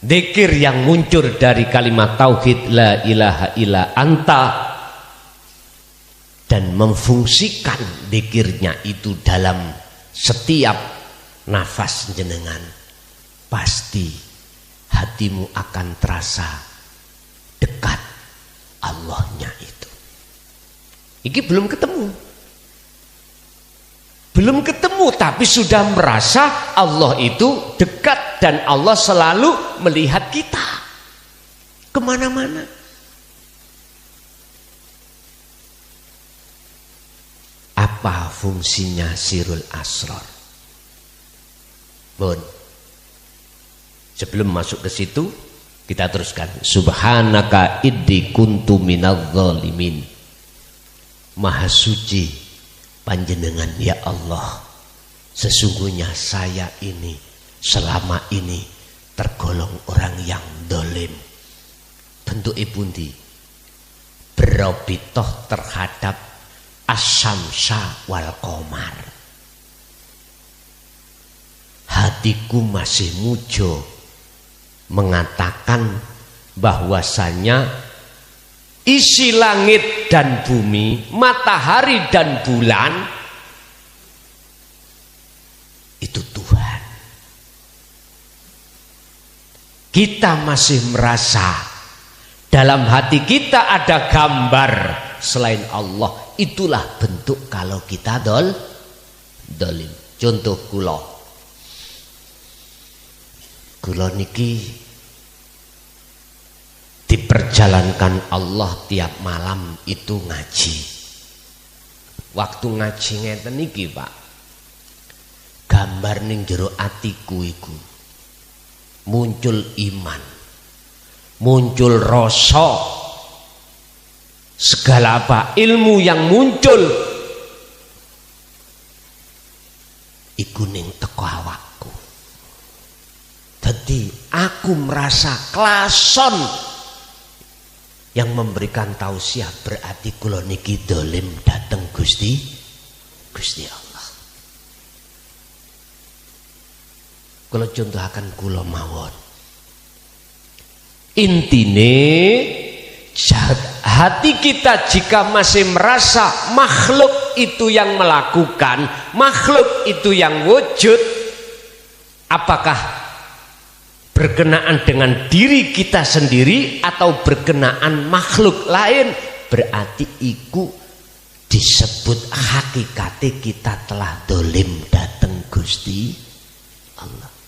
dzikir yang muncul dari kalimat tauhid la ilaha illa anta dan memfungsikan dzikirnya itu dalam setiap nafas jenengan, pasti hatimu akan terasa dekat Allahnya itu. Iki belum ketemu tapi sudah merasa Allah itu dekat dan Allah selalu melihat kita kemana-mana. Apa fungsinya sirul asrar? Bon. Sebelum masuk ke situ kita teruskan. Subhanaka iddi kuntu minadz zalimin. Maha suci panjenengan ya Allah, sesungguhnya saya ini selama ini tergolong orang yang dolim. Bentuk ibundi berobitoh terhadap asyamsa wal qamar. Hatiku masih mujo mengatakan bahwasanya isi langit dan bumi, matahari dan bulan itu Tuhan. Kita masih merasa dalam hati kita ada gambar selain Allah. Itulah bentuk kalau kita dolim. Contoh kula niki diperjalankan Allah tiap malam itu ngaji. Waktu ngaji ngeten niki Pak, gambar ning jero atiku iku muncul iman, muncul rasa, segala apa ilmu yang muncul iku ning teko awakku. Jadi aku merasa klason yang memberikan tausiah, berarti kula niki dolim dateng Gusti Allah. Kula contohaken kula mawon. Intine hati kita jika masih merasa makhluk itu yang melakukan, makhluk itu yang wujud, apakah berkenaan dengan diri kita sendiri atau berkenaan makhluk lain, berarti iku disebut hakikate kita telah dolim dateng Gusti Allah.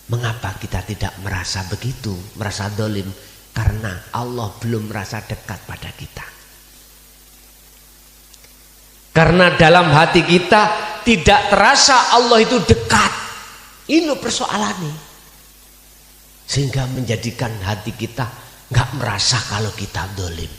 Mengapa kita tidak merasa begitu, merasa dolim? Karena Allah belum merasa dekat pada kita. Karena dalam hati kita tidak terasa Allah itu dekat. Ini persoalannya. Sehingga menjadikan hati kita nggak merasa kalau kita dolim.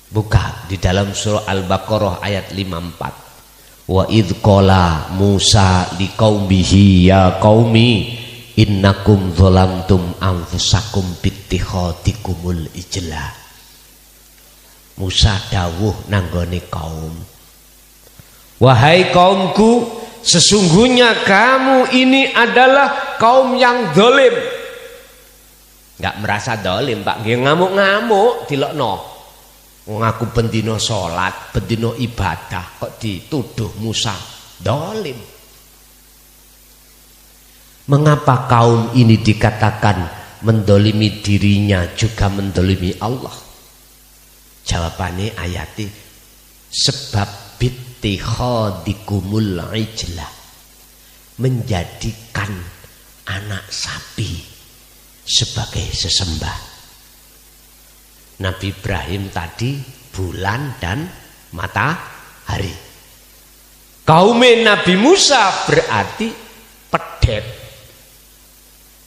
Buka di dalam surah Al-Baqarah ayat 54. Wa idh qala Musa liqaumihi ya qaumi innakum dzalamtum anfusakum bittikhadikumul ijla. Musa dawuh nanggone kaum, wahai kaumku, sesungguhnya kamu ini adalah kaum yang dolim. Nggak merasa dolim Pak, nggih ngamuk-ngamuk dilokno. Wong aku bendino salat, bendino ibadah kok dituduh Musa dolim. Mengapa kaum ini dikatakan mendolimi dirinya juga mendolimi Allah? Jawabannya ayati sebab bittikhadikumul ijla, menjadikan anak sapi sebagai sesembah. Nabi Ibrahim tadi bulan dan matahari. Kaum Nabi Musa berarti pedet.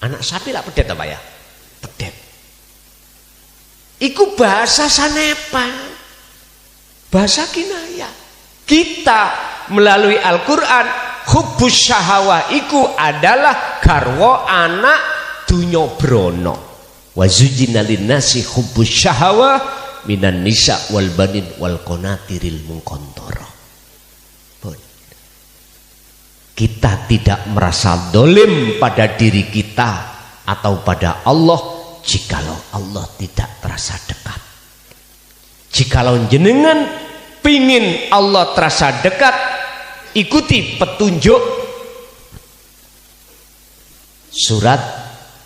Anak sapi lah pedet apa ya? Pedet. Iku bahasa sanepan, bahasa kinaya. Kita melalui Al-Quran, hubbus syahawah iku adalah garwa anak dunya brono. Wa zujina linnasi hubbus syahawah minan nisa wal banin wal qanatiril muqantara. Kita tidak merasa dolim pada diri kita atau pada Allah jikalau Allah tidak terasa dekat. Jikalau jenengan pingin Allah terasa dekat, ikuti petunjuk surat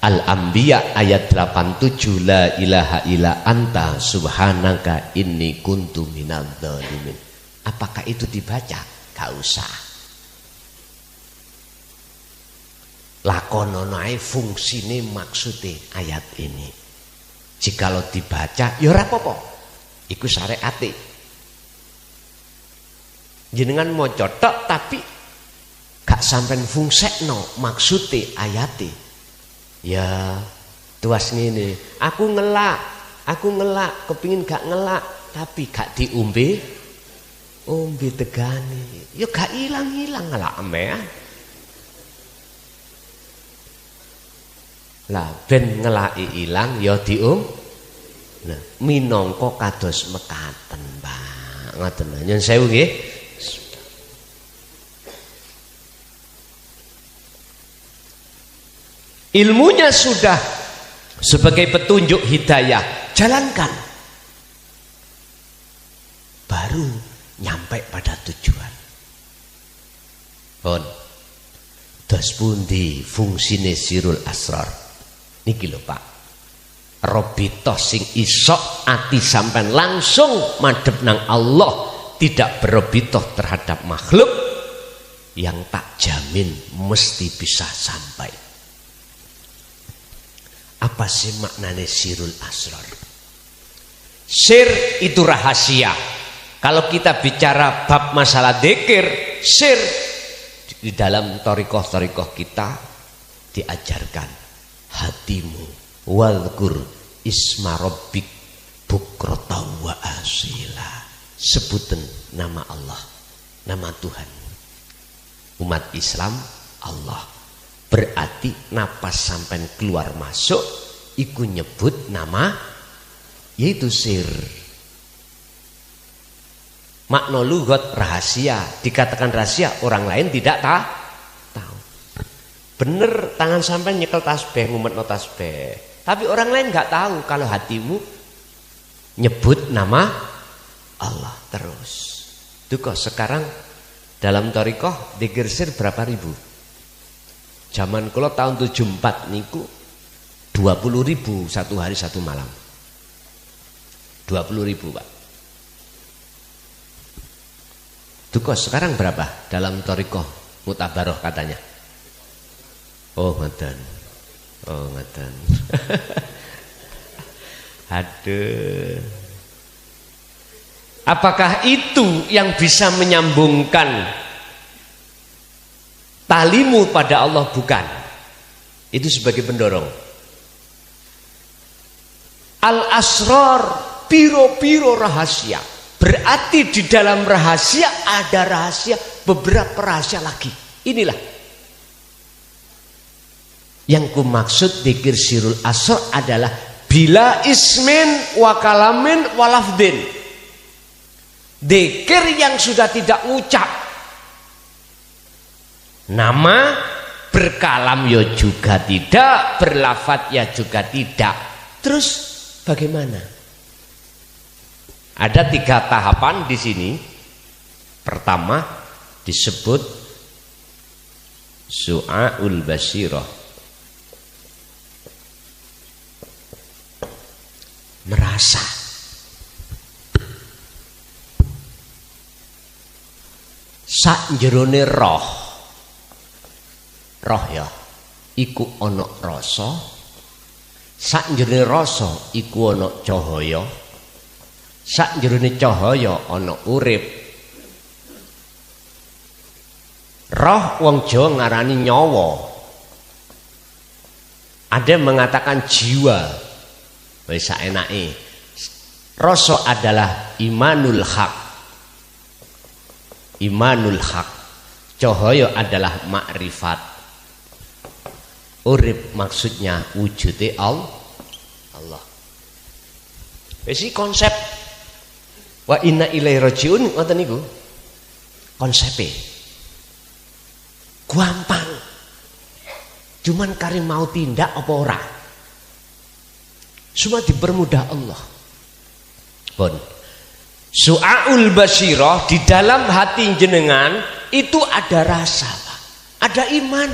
Al-Anbiya ayat 87, la ilaha illa anta subhanaka inni kuntu minadz dzalimin. Apakah itu dibaca? Gak usah. Lakonono ae fungsine maksude ayat ini. Jikalau dibaca ya ora apa-apa. Iku syariate. Jenengan maca tok tapi gak sampean fungsekno maksude ayate. Ya tuas ngene, aku ngelak, kepingin gak ngelak tapi gak diombe, ombe tegane. Ya gak ilang-ilang ngelak amean. Lah ben ngelaki ilang ya dium. Nah, minangka kados mekaten, Pak. Ngoten lho. Nyun sewu nggih. Ilmunya sudah sebagai petunjuk hidayah, jalankan. Baru nyampe pada tujuan. Pun dos pundi fungsine sirul asrar. Niki lho Pak, robito sing isok ati sampean langsung madhep nang Allah tidak berobitoh terhadap makhluk yang tak jamin mesti bisa sampai. Apa sih maknanya sirul asrar? Sir itu rahasia. Kalau kita bicara bab masalah dzikir, sir di dalam thariqah kita diajarkan hatimu walgur isma rabbik bukratan wa asila. Sebutan nama Allah, nama Tuhan. Umat Islam Allah. Berarti napas sampai keluar masuk iku nyebut nama yaitu sir. Makna lughat rahasia, dikatakan rahasia orang lain tidak tahu. Bener tangan sampai nyekel tasbih, ngumetno tasbih. Tapi orang lain nggak tahu kalau hatimu nyebut nama Allah terus. Itu kok sekarang dalam thariqah dzikir sir berapa ribu? Zaman kula tahun 74 niku 20.000 satu hari satu malam. 20.000 Pak. Itu kok sekarang berapa dalam thariqah mutabaroh katanya? Oh ngeten. Oh ngeten. Aduh. Apakah itu yang bisa menyambungkan talimu pada Allah? Bukan. Itu sebagai pendorong. Al-asrar, piro-piro rahasia. Berarti di dalam rahasia ada rahasia, beberapa rahasia lagi. Inilah yang ku maksud dzikir sirul asrar adalah bila ismin wa kalamin wa lafdin. Dzikir yang sudah tidak ngucap nama, berkalam ya juga tidak, berlafat ya juga tidak. Terus bagaimana? Ada 3 tahapan di sini. Pertama disebut su'aul basirah, merasa. Sak jerone roh ya iku ana rasa, sak jerone rasa iku ana cahaya, sak jerone cahaya ana urip. Roh wong Jawa ngarani nyawa, ada yang mengatakan jiwa. Wis saenake. Rasa adalah imanul haq. Imanul haq. Cahaya adalah makrifat. Urip maksudnya wujude Allah. Wis konsep wa inna ilaihi rajiun ngoten niku. Konsepe gampang. Cuman kari mau tindak apa ora. Semua dipermudah Allah. Pun su'aul basirah, di dalam hati jenengan itu ada rasa, ada iman.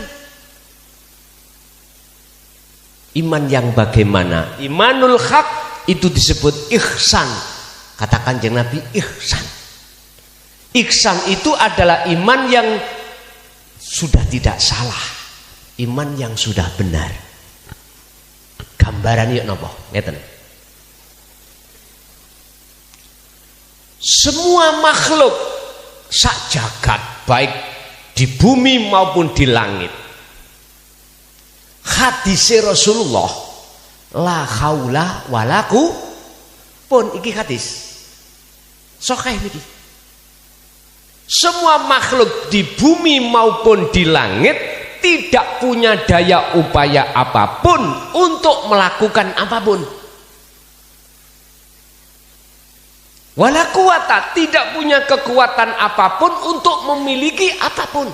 Iman yang bagaimana? Imanul haq itu disebut ihsan. Katakan Kanjeng Nabi ihsan. Ihsan itu adalah iman yang sudah tidak salah, iman yang sudah benar. Gambaran yuk nopo ngeten. Semua makhluk sak jagat, baik di bumi maupun di langit, hadis Rasulullah la haula walaku pun iki hadis sahih niki. Semua makhluk di bumi maupun di langit tidak punya daya upaya apapun untuk melakukan apapun. Wala quwata, tidak punya kekuatan apapun untuk memiliki apapun.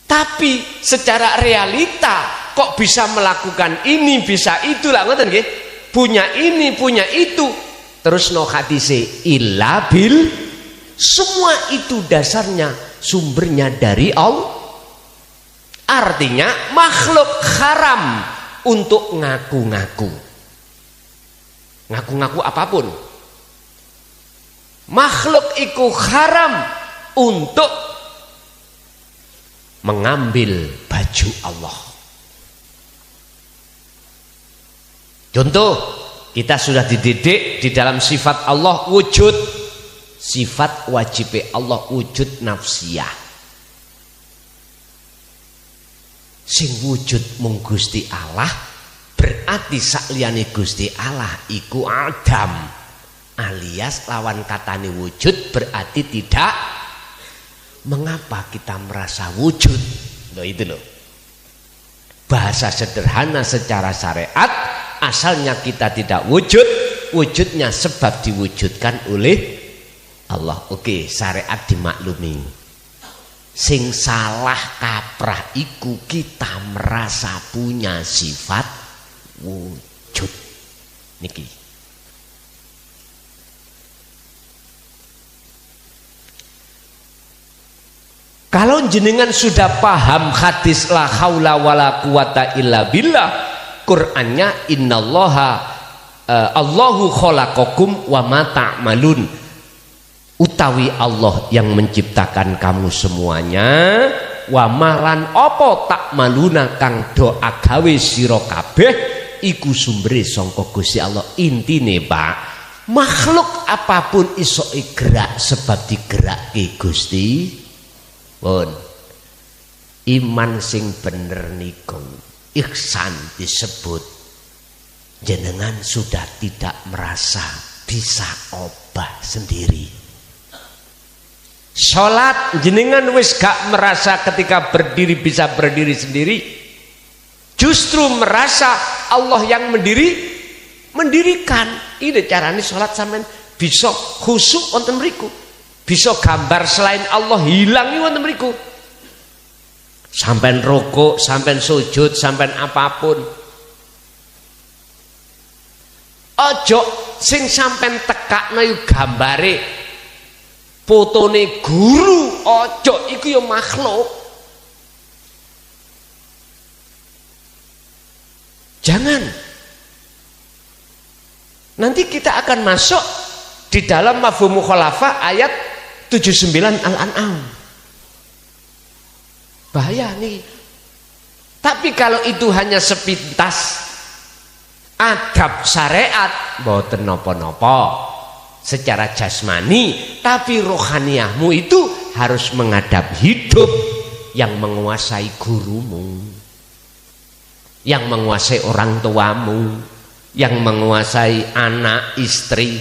Tapi secara realita kok bisa melakukan ini, bisa itu lah, ngoten nggih. Punya ini, punya itu. Terus no hadise illa bil, semua itu dasarnya sumbernya dari Allah. Artinya makhluk haram untuk ngaku-ngaku. ngaku-ngaku apapun. Makhluk iku haram untuk mengambil baju Allah. Contoh, kita sudah dididik di dalam sifat Allah wujud. Sifat wajib Allah wujud nafsiyah. Sing wujud mung Gusti Allah, berarti sakliyane Gusti Allah iku Adam, alias lawan katane wujud berarti tidak. Mengapa kita merasa wujud? Loh itu loh. Bahasa sederhana secara syariat, asalnya kita tidak wujud, wujudnya sebab diwujudkan oleh Allah. Oke, syariat dimaklumi. Sing salah kaprah iku kita merasa punya sifat wujud. Niki. Kalau jenengan sudah paham hadis la haula wala quwata illa billah, Qur'annya innallaha Allahu khalaqakum wa ma ta'malun. Utawi Allah yang menciptakan kamu semuanya, wa maran apa ta'maluna kang do agawe sira kabeh iku sumbere sangka Gusti Allah. Intine Pak, makhluk apapun iso gerak sebab digerakke Gusti. Pun iman sing bener niku ihsan disebut jenengan sudah tidak merasa bisa obah sendiri. Sholat jenengan wis gak merasa ketika berdiri bisa berdiri sendiri, justru merasa Allah yang mendirikan. Ini caranya sholat sampean bisa khusyuk wonten mriku. Bisa gambar selain Allah hilang wonten mriku. Sampean rukuk, sampean sujud, sampean apapun. Ojo sing sampean tekakno yo gambare fotone guru, ojo iku yo makhluk. Jangan. Nanti kita akan masuk di dalam mafhum mukhalafah ayat 79 Al-An'am. Bahaya nih. Tapi kalau itu hanya sepintas adab syariat, mboten napa-napa secara jasmani, tapi rohaniyahmu itu harus menghadap hidup yang menguasai gurumu, yang menguasai orang tuamu, yang menguasai anak, istri,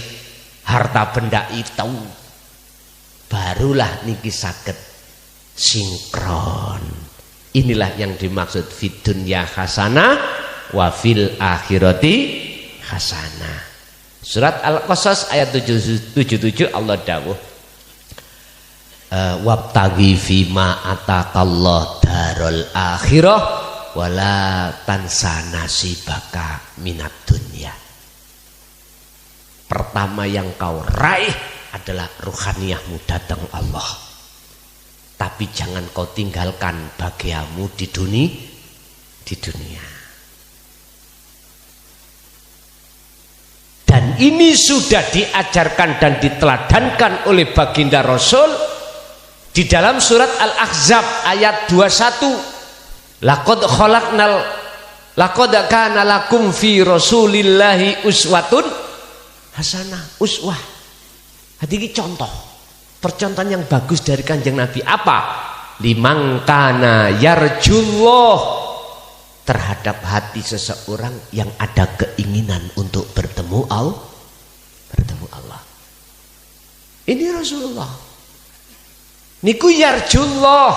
harta benda itu. Barulah niki saged sinkron. Inilah yang dimaksud fid dunya hasanah wa fil akhirati hasanah. Surat Al-Qasas ayat 77 Allah dawuh wabtaghi fima ataqallah darul akhirah wala tansa nasibaka minad dunya. Pertama yang kau raih adalah ruhaniyahmu datang Allah. Tapi jangan kau tinggalkan bahagiamu di dunia. Dan ini sudah diajarkan dan diteladankan oleh baginda Rasul di dalam surat Al-Ahzab ayat 21. Laqad kana lakum fi Rasulillahi uswatun hasanah. Uswah. Hati contoh, percontohan yang bagus dari Kanjeng Nabi apa? Liman kana yarjullah, terhadap hati seseorang yang ada keinginan untuk bertemu Allah. Ini Rasulullah. Niku yarjullah,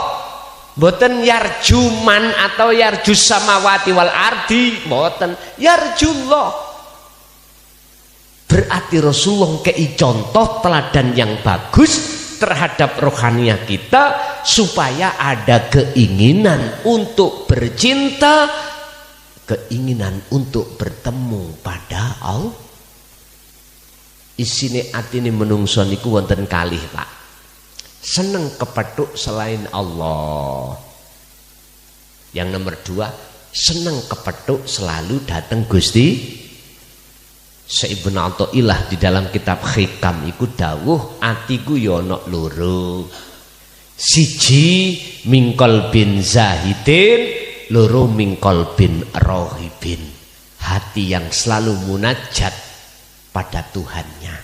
mboten yarjuman atau yarjus samawati wal ardi, mboten yarjullah. Berarti Rasulullah kei contoh teladan yang bagus terhadap rohaniyah kita supaya ada keinginan untuk bercinta, keinginan untuk bertemu pada Allah. Isine atine menungso niku wonten kalih, Pak. Seneng kepethuk selain Allah. Yang nomor 2, seneng kepethuk selalu datang Gusti. Ibnu Athaillah di dalam kitab Hikam iku dawuh atiku ya ana loro. Siji mingkol bin zahidin, loro mingkol bin rohibin. Hati yang selalu munajat pada Tuhannya.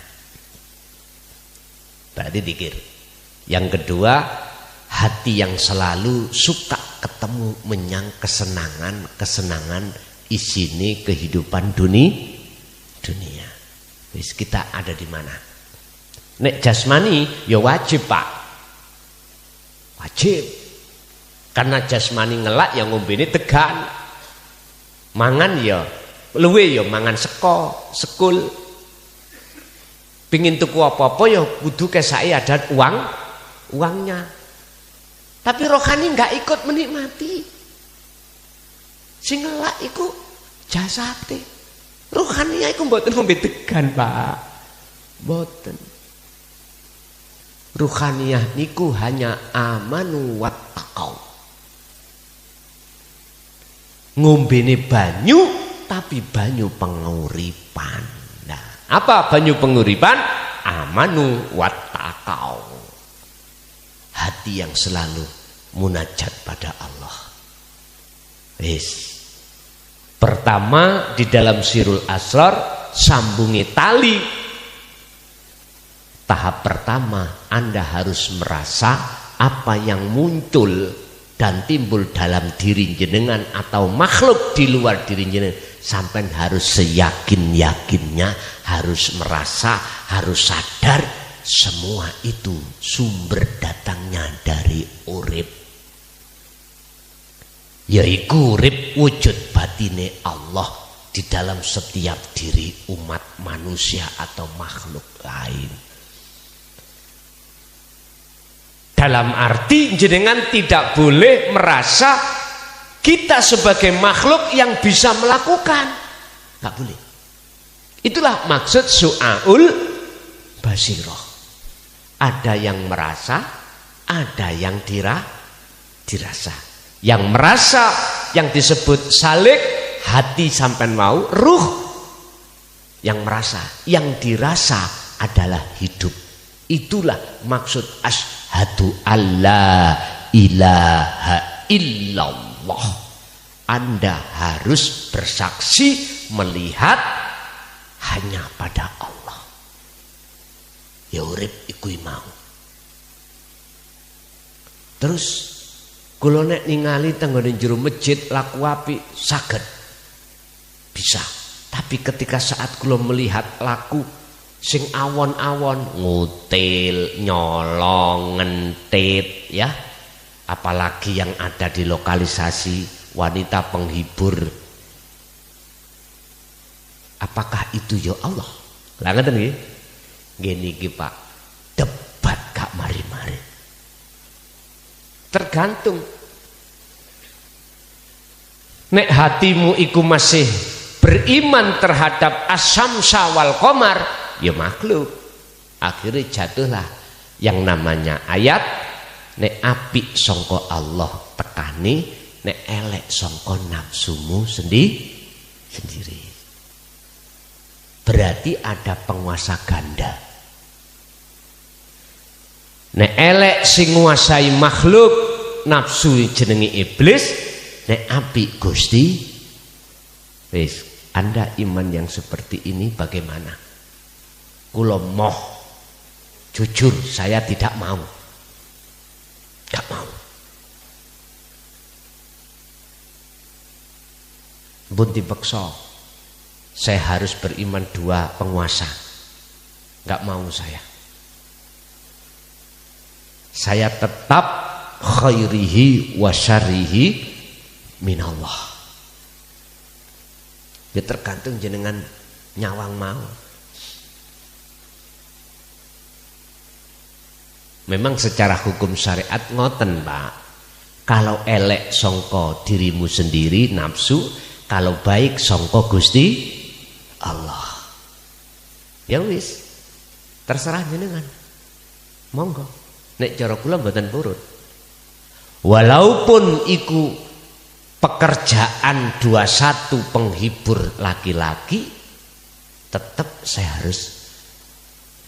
Berarti dikir. Yang kedua, hati yang selalu suka ketemu menyang kesenangan isine kehidupan dunia. Wis kita ada di mana? Nek jasmani ya wajib, Pak. Wajib. Karena jasmani ngelak ya ngombene tegan. Mangan ya luwe ya mangan sekul. Pingin tuku apa-apa ya kudu kesake ada uangnya. Tapi rohani enggak ikut menikmati. Sing ngelak iku jasate. Rohaninya iku mboten ngombe tegan, Pak. Mboten. Ruhaniyah niku hanya amanu wattaqau. Ngombene banyu tapi banyu penguripan. Nah, apa banyu penguripan? Amanu wattaqau. Hati yang selalu munajat pada Allah. Wis. Pertama di dalam Sirul Asrar sambungi tali. Tahap pertama Anda harus merasa apa yang muncul dan timbul dalam diri jenengan atau makhluk di luar diri jenengan, sampai harus seyakin-yakinnya, harus merasa, harus sadar semua itu sumber datangnya dari urip. Yaiku urip wujud batine Allah di dalam setiap diri umat manusia atau makhluk lain. Dalam arti jenengan tidak boleh merasa kita sebagai makhluk yang bisa melakukan, nggak boleh. Itulah maksud su'aul basiroh. Ada yang merasa, ada yang dirasa. Yang merasa yang disebut salik, hati sampai mau, ruh yang merasa, yang dirasa adalah hidup. Itulah maksud asyhadu alla ilaha illallah. Anda harus bersaksi melihat hanya pada Allah. Ya urip iku mau. Terus kula nek ningali tenggone jero masjid laku apik saged. Bisa. Tapi ketika saat kula melihat laku sing awon-awon, ngutil, nyolong, ngentit ya. Apalagi yang ada di lokalisasi wanita penghibur. Apakah itu ya Allah? Lah ngeten nggih. Nggih niki Pak. Debat gak mari-mari. Tergantung. Nek hatimu iku masih beriman terhadap asyamsa wal qamar, ya makhluk. Akhirnya jatuhlah yang namanya ayat, nek apik sangka Allah tekani, nek elek sangka nafsumu sendiri. Berarti ada penguasa ganda. Nek elek sing nguasai makhluk, nafsu jenenge iblis, nek apik Gusti. Wis, Anda iman yang seperti ini bagaimana? Kula moh jujur saya tidak mau. Gak mau. Mbun dipeksa. Saya harus beriman dua penguasa. Gak mau saya. Saya tetap khairihi wa syarrihi minallah. Ya tergantung jenengan nyawang mau. Memang secara hukum syariat ngoten Pak. Kalau elek sangka dirimu sendiri nafsu, kalau baik sangka Gusti Allah. Ya wis, terserah jenengan. Monggo. Nek cara kula mboten purut. Walaupun iku pekerjaan 21 penghibur laki-laki, tetap saya harus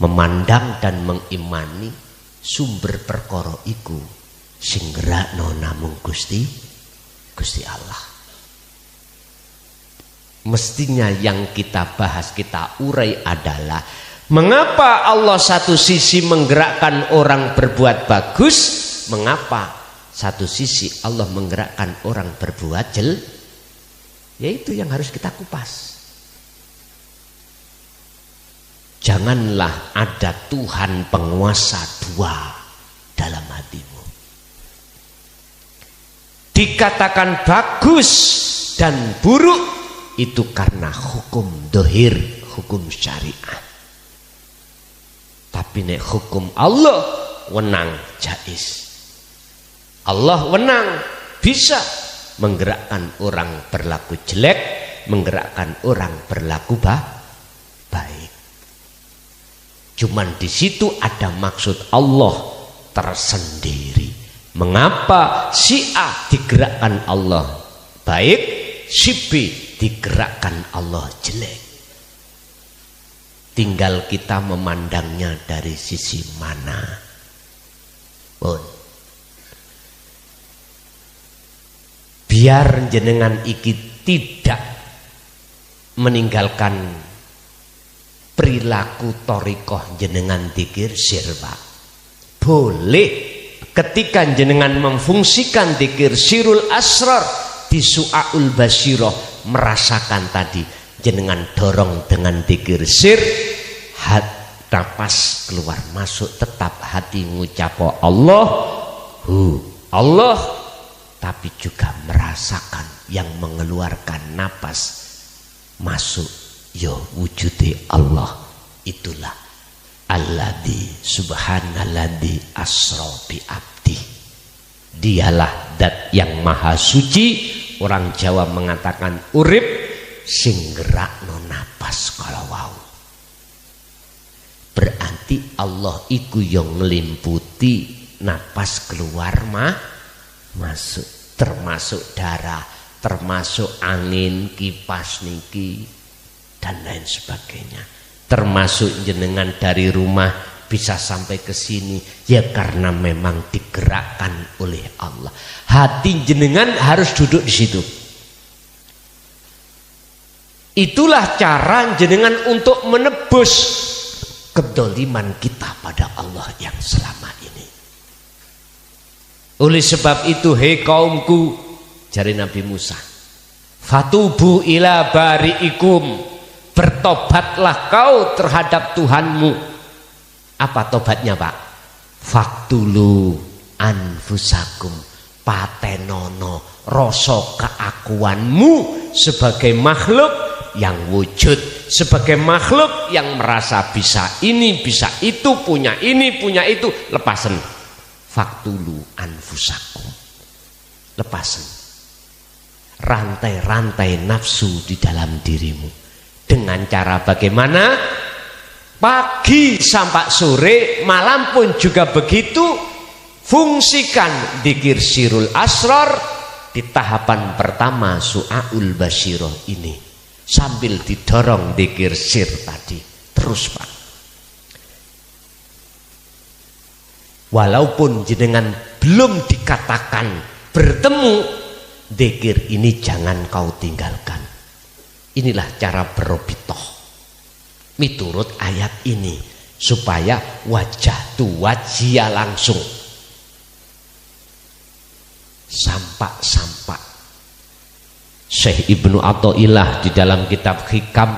memandang dan mengimani sumber perkara iku sing gerakno namung Gusti Allah. Mestinya yang kita bahas, kita urai adalah mengapa Allah satu sisi menggerakkan orang berbuat bagus, mengapa satu sisi Allah menggerakkan orang berbuat jelek. Yaitu yang harus kita kupas. Janganlah ada Tuhan penguasa dua dalam hatimu. Dikatakan bagus dan buruk itu karena hukum dohir, hukum syariah. Tapi nek hukum Allah wenang jais. Allah wenang bisa menggerakkan orang berlaku jelek, menggerakkan orang berlaku baik. Cuman di situ ada maksud Allah tersendiri. Mengapa si A digerakkan Allah baik, si B digerakkan Allah jelek? Tinggal kita memandangnya dari sisi mana. Biar jenengan iki tidak meninggalkan perilaku torikoh jenengan dikir sirba. Boleh ketika jenengan memfungsikan dikir sirul asrar di su'aul basiroh, merasakan tadi jenengan dorong dengan dikir sir, napas keluar masuk tetap hati ngucapo Allah, Allah, tapi juga merasakan yang mengeluarkan napas masuk yo wujudi Allah. Itulah alladzi subhanalladzi asra bi abdi. Dialah dat yang maha suci. Orang Jawa mengatakan urip sing gerakno napas kalau wau. Berarti Allah iku yang ngelimputi napas keluar masuk, termasuk darah, termasuk angin, kipas niki dan lain sebagainya. Termasuk jenengan dari rumah bisa sampai ke sini ya karena memang digerakkan oleh Allah. Hati jenengan harus duduk di situ. Itulah cara jenengan untuk menebus kedoliman kita pada Allah yang selama ini. Oleh sebab itu, hei kaumku, jari Nabi Musa, fatubu ila bari'ikum, bertobatlah kau terhadap Tuhanmu. Apa tobatnya Pak? Faktulu anfusakum, patenono rasa keakuanmu sebagai makhluk yang wujud, sebagai makhluk yang merasa bisa ini, bisa itu, punya ini, punya itu. Lepasen. Faktulu anfusakum, lepasen rantai-rantai nafsu di dalam dirimu. Dengan cara bagaimana? Pagi sampai sore, malam pun juga begitu. Fungsikan dzikir sirul asrar di tahapan pertama su'aul basiroh ini, sambil didorong dzikir sir tadi. Terus Pak. Walaupun jenengan belum dikatakan bertemu, dzikir ini jangan kau tinggalkan. Inilah cara berobitoh miturut ayat ini, supaya wajah tu wajia langsung sampak Syekh Ibnu Athaillah di dalam kitab Hikam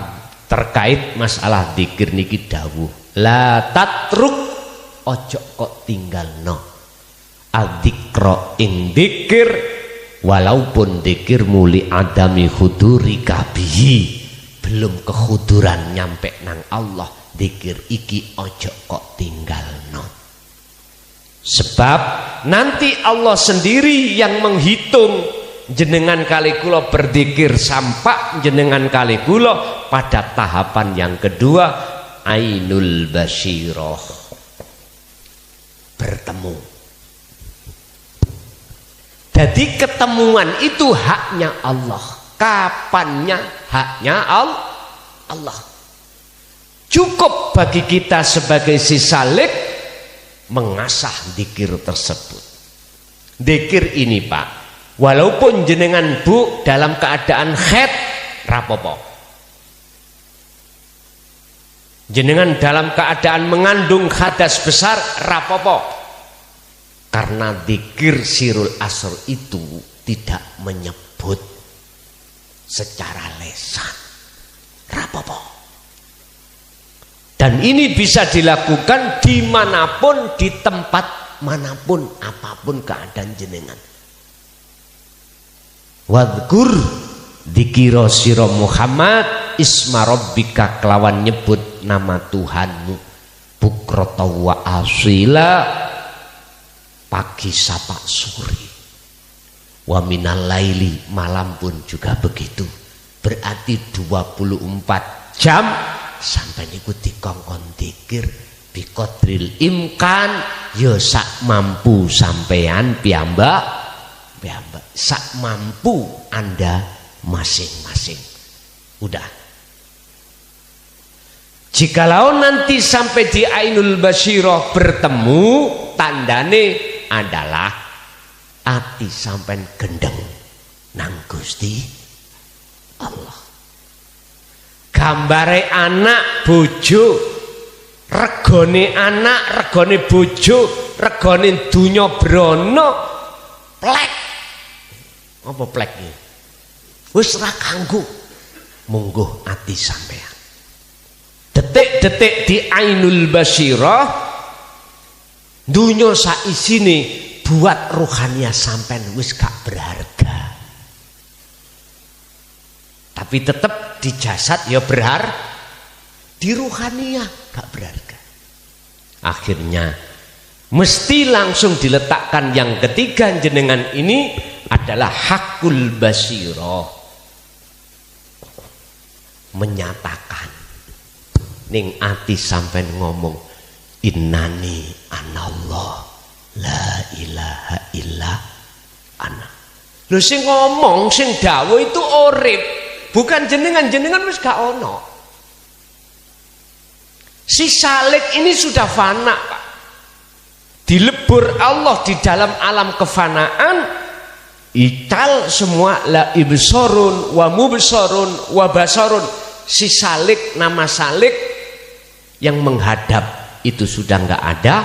terkait masalah dzikir niki dawuh, la tatruk, ojo kok tinggalno adzikra ing dzikir, walaupun dzikir muli adami huduri kabihi, belum kehuduran nyampe nang Allah, dzikir iki ojo kok tinggalno. Sebab nanti Allah sendiri yang menghitung jenengan kali kula berzikir sampak, jenengan kali kula pada tahapan yang kedua ainul basiroh, bertemu. Jadi ketemuan itu haknya Allah. Kapannya haknya Allah. Cukup bagi kita sebagai sisalik mengasah dzikir tersebut. Dzikir ini Pak, walaupun jenengan Bu dalam keadaan haid rapopo, jenengan dalam keadaan mengandung hadas besar rapopo, karena dzikir sirul asr itu tidak menyebut secara lisan rapopo. Dan ini bisa dilakukan dimanapun, di tempat manapun, apapun keadaan jenengan. Wadkur dzikira sira Muhammad isma rabbika, kelawan nyebut nama Tuhanmu, bukrata wa asila, pagi sapa sore, wa minal laili, malam pun juga begitu. Berarti 24 jam sampai niku dikongkon dzikir biqadril imkan, ya sak mampu sampean piyambak sak mampu Anda masing-masing. Udah. Jikalau nanti sampai di Ainul Basyirah bertemu, tandane adalah ati sampean gendeng nang Gusti Allah. Gambare anak bojo, regone anak, regone bojo, regone dunya brana plek. Apa plek iki? Wis ra kanggo, mungguh ati sampean. Detik-detik di Ainul Basyirah, dunya sak isine buat rohania sampean wis gak berharga. Tapi tetap di jasad ya di ruhania gak berharga. Akhirnya mesti langsung diletakkan yang ketiga jenengan ini adalah hakul basyirah, menyatakan ning ati sampai ngomong innani anallah la ilaha illa ana. Lho sing ngomong sing dawuh itu urip, bukan jenengan wis gak ono. Si salik ini sudah fana Pak, dilebur Allah di dalam alam kefanaan. Ital semua la ibsorun wa mubsorun wa basarun. Si salik, nama salik yang menghadap itu sudah enggak ada,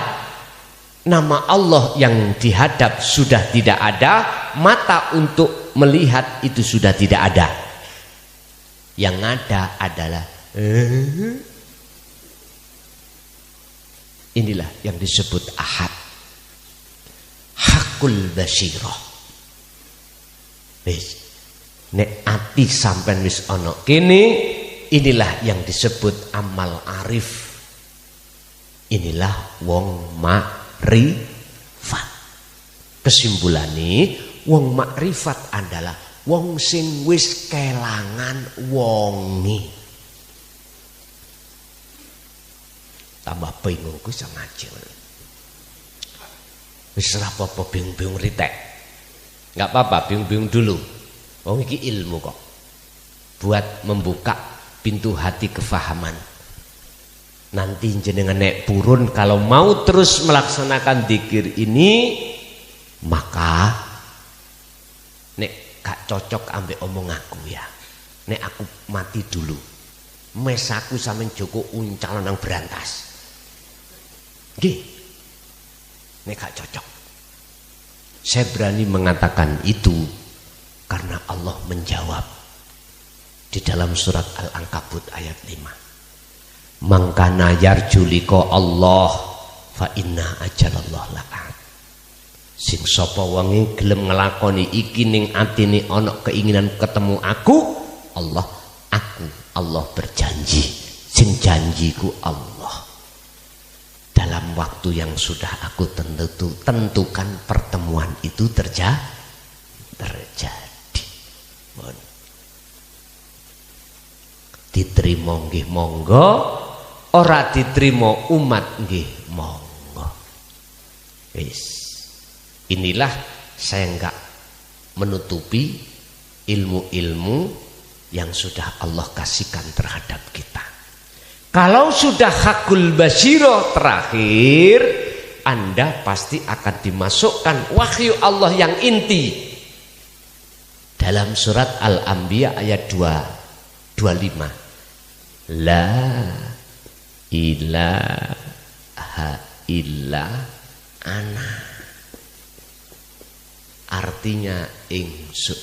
nama Allah yang dihadap sudah tidak ada, mata untuk melihat itu sudah tidak ada. Yang ada adalah inilah yang disebut ahad, hakul basyirah. Wis nek ati sampean wis ana kene, inilah yang disebut amal arif. Inilah wong makrifat. Kesimpulannya wong makrifat adalah wong sing wis kelangan wonge. Tambah bingung ku sang ngaji. Wis ora apa-apa bingung-bingung ritek. Enggak apa-apa bingung-bingung dulu. Wong iki ilmu kok. Buat membuka pintu hati kefahaman. Nanti jenengan nek purun kalau mau terus melaksanakan dzikir ini, maka nek gak cocok ambek omong aku ya. Nek aku mati dulu, mes aku sampean Joko uncal nang berantas. Nggih. Nek gak cocok. Saya berani mengatakan itu karena Allah menjawab di dalam surat Al-Ankabut ayat 5. Mangkana yarjulika Allah fa inna ajalallah la'at. Sing sapa wonge gelem nglakoni iki ning atine ana keinginan ketemu aku Allah berjanji, sing janjiku Allah. Dalam waktu yang sudah aku tentukan pertemuan itu terjadi. Diterima nggih monggo, ora diterima umat nggih monggo. Wis. Inilah saya enggak menutupi ilmu-ilmu yang sudah Allah kasihkan terhadap kita. Kalau sudah hakul basyirah terakhir, Anda pasti akan dimasukkan wahyu Allah yang inti. Dalam surat Al-Anbiya ayat 25. La ilaha illa ana. Artinya ingsun.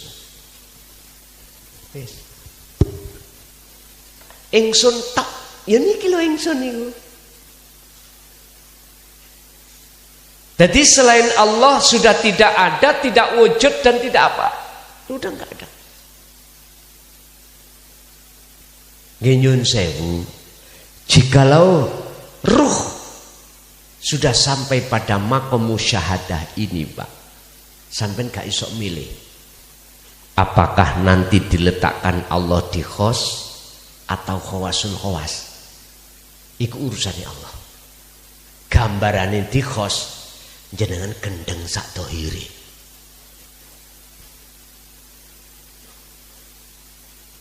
Ingsun tak, ya niki lho ingsun niku. Jadi selain Allah sudah tidak ada, tidak wujud dan tidak apa. Sudah enggak ada. Nyun sewu, jikalau ruh sudah sampai pada makom musyahadah ini, Pak, sampai gak iso milih. Apakah nanti diletakkan Allah di khos atau khawasul khawas? Iku urusannya Allah. Gambarannya di khos, jenengan gendeng sak dohiri.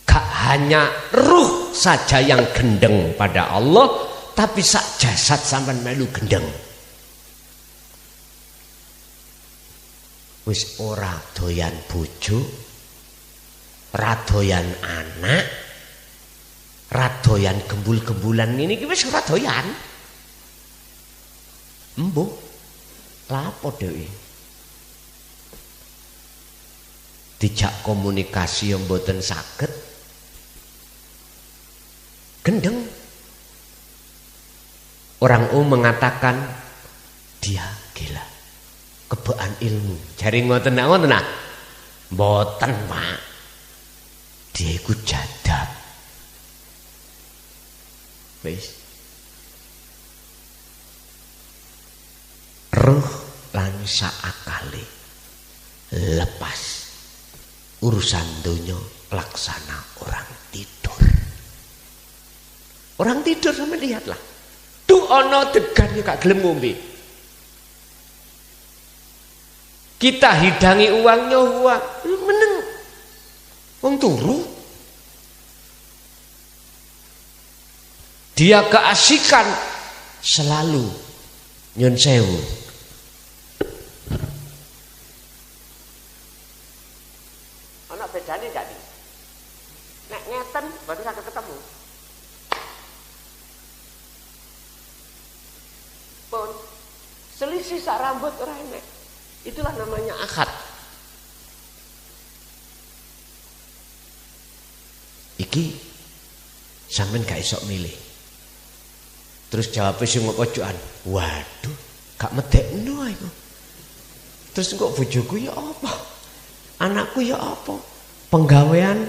Gak hanya ruh saja yang gendeng pada Allah, tapi sak jasad sampai melu gendeng. Wis ora doyan bojo, ra doyan anak, ra doyan gembul-gembulan ini wis ora doyan. Embuh lapo dhewe. Dijak komunikasi yang mboten saged. Gendeng. Orang mengatakan dia gila, kebaan ilmu. Jari ngoten nah. Mboten, Pak. Dia iku jadab. Wis. Ruh lan saakale lepas. Urusan donya laksana orang tidur. Orang tidur sama lihatlah. Duh ana degan gak gelem ngombe. Kita hidangi uangnya uang, meneng. Wong turu. Dia keasikan selalu nyun sewu. Ana bedane gak nih? Nek ngeten baru saged ketemu. Pun selisih sak rambut ora enek. Itulah namanya akad. Iki sampean gak iso milih. Terus jawabnya sing pojokan, waduh, gak medekno iku. Terus kok bojoku ya apa? Anakku ya apa? Penggawean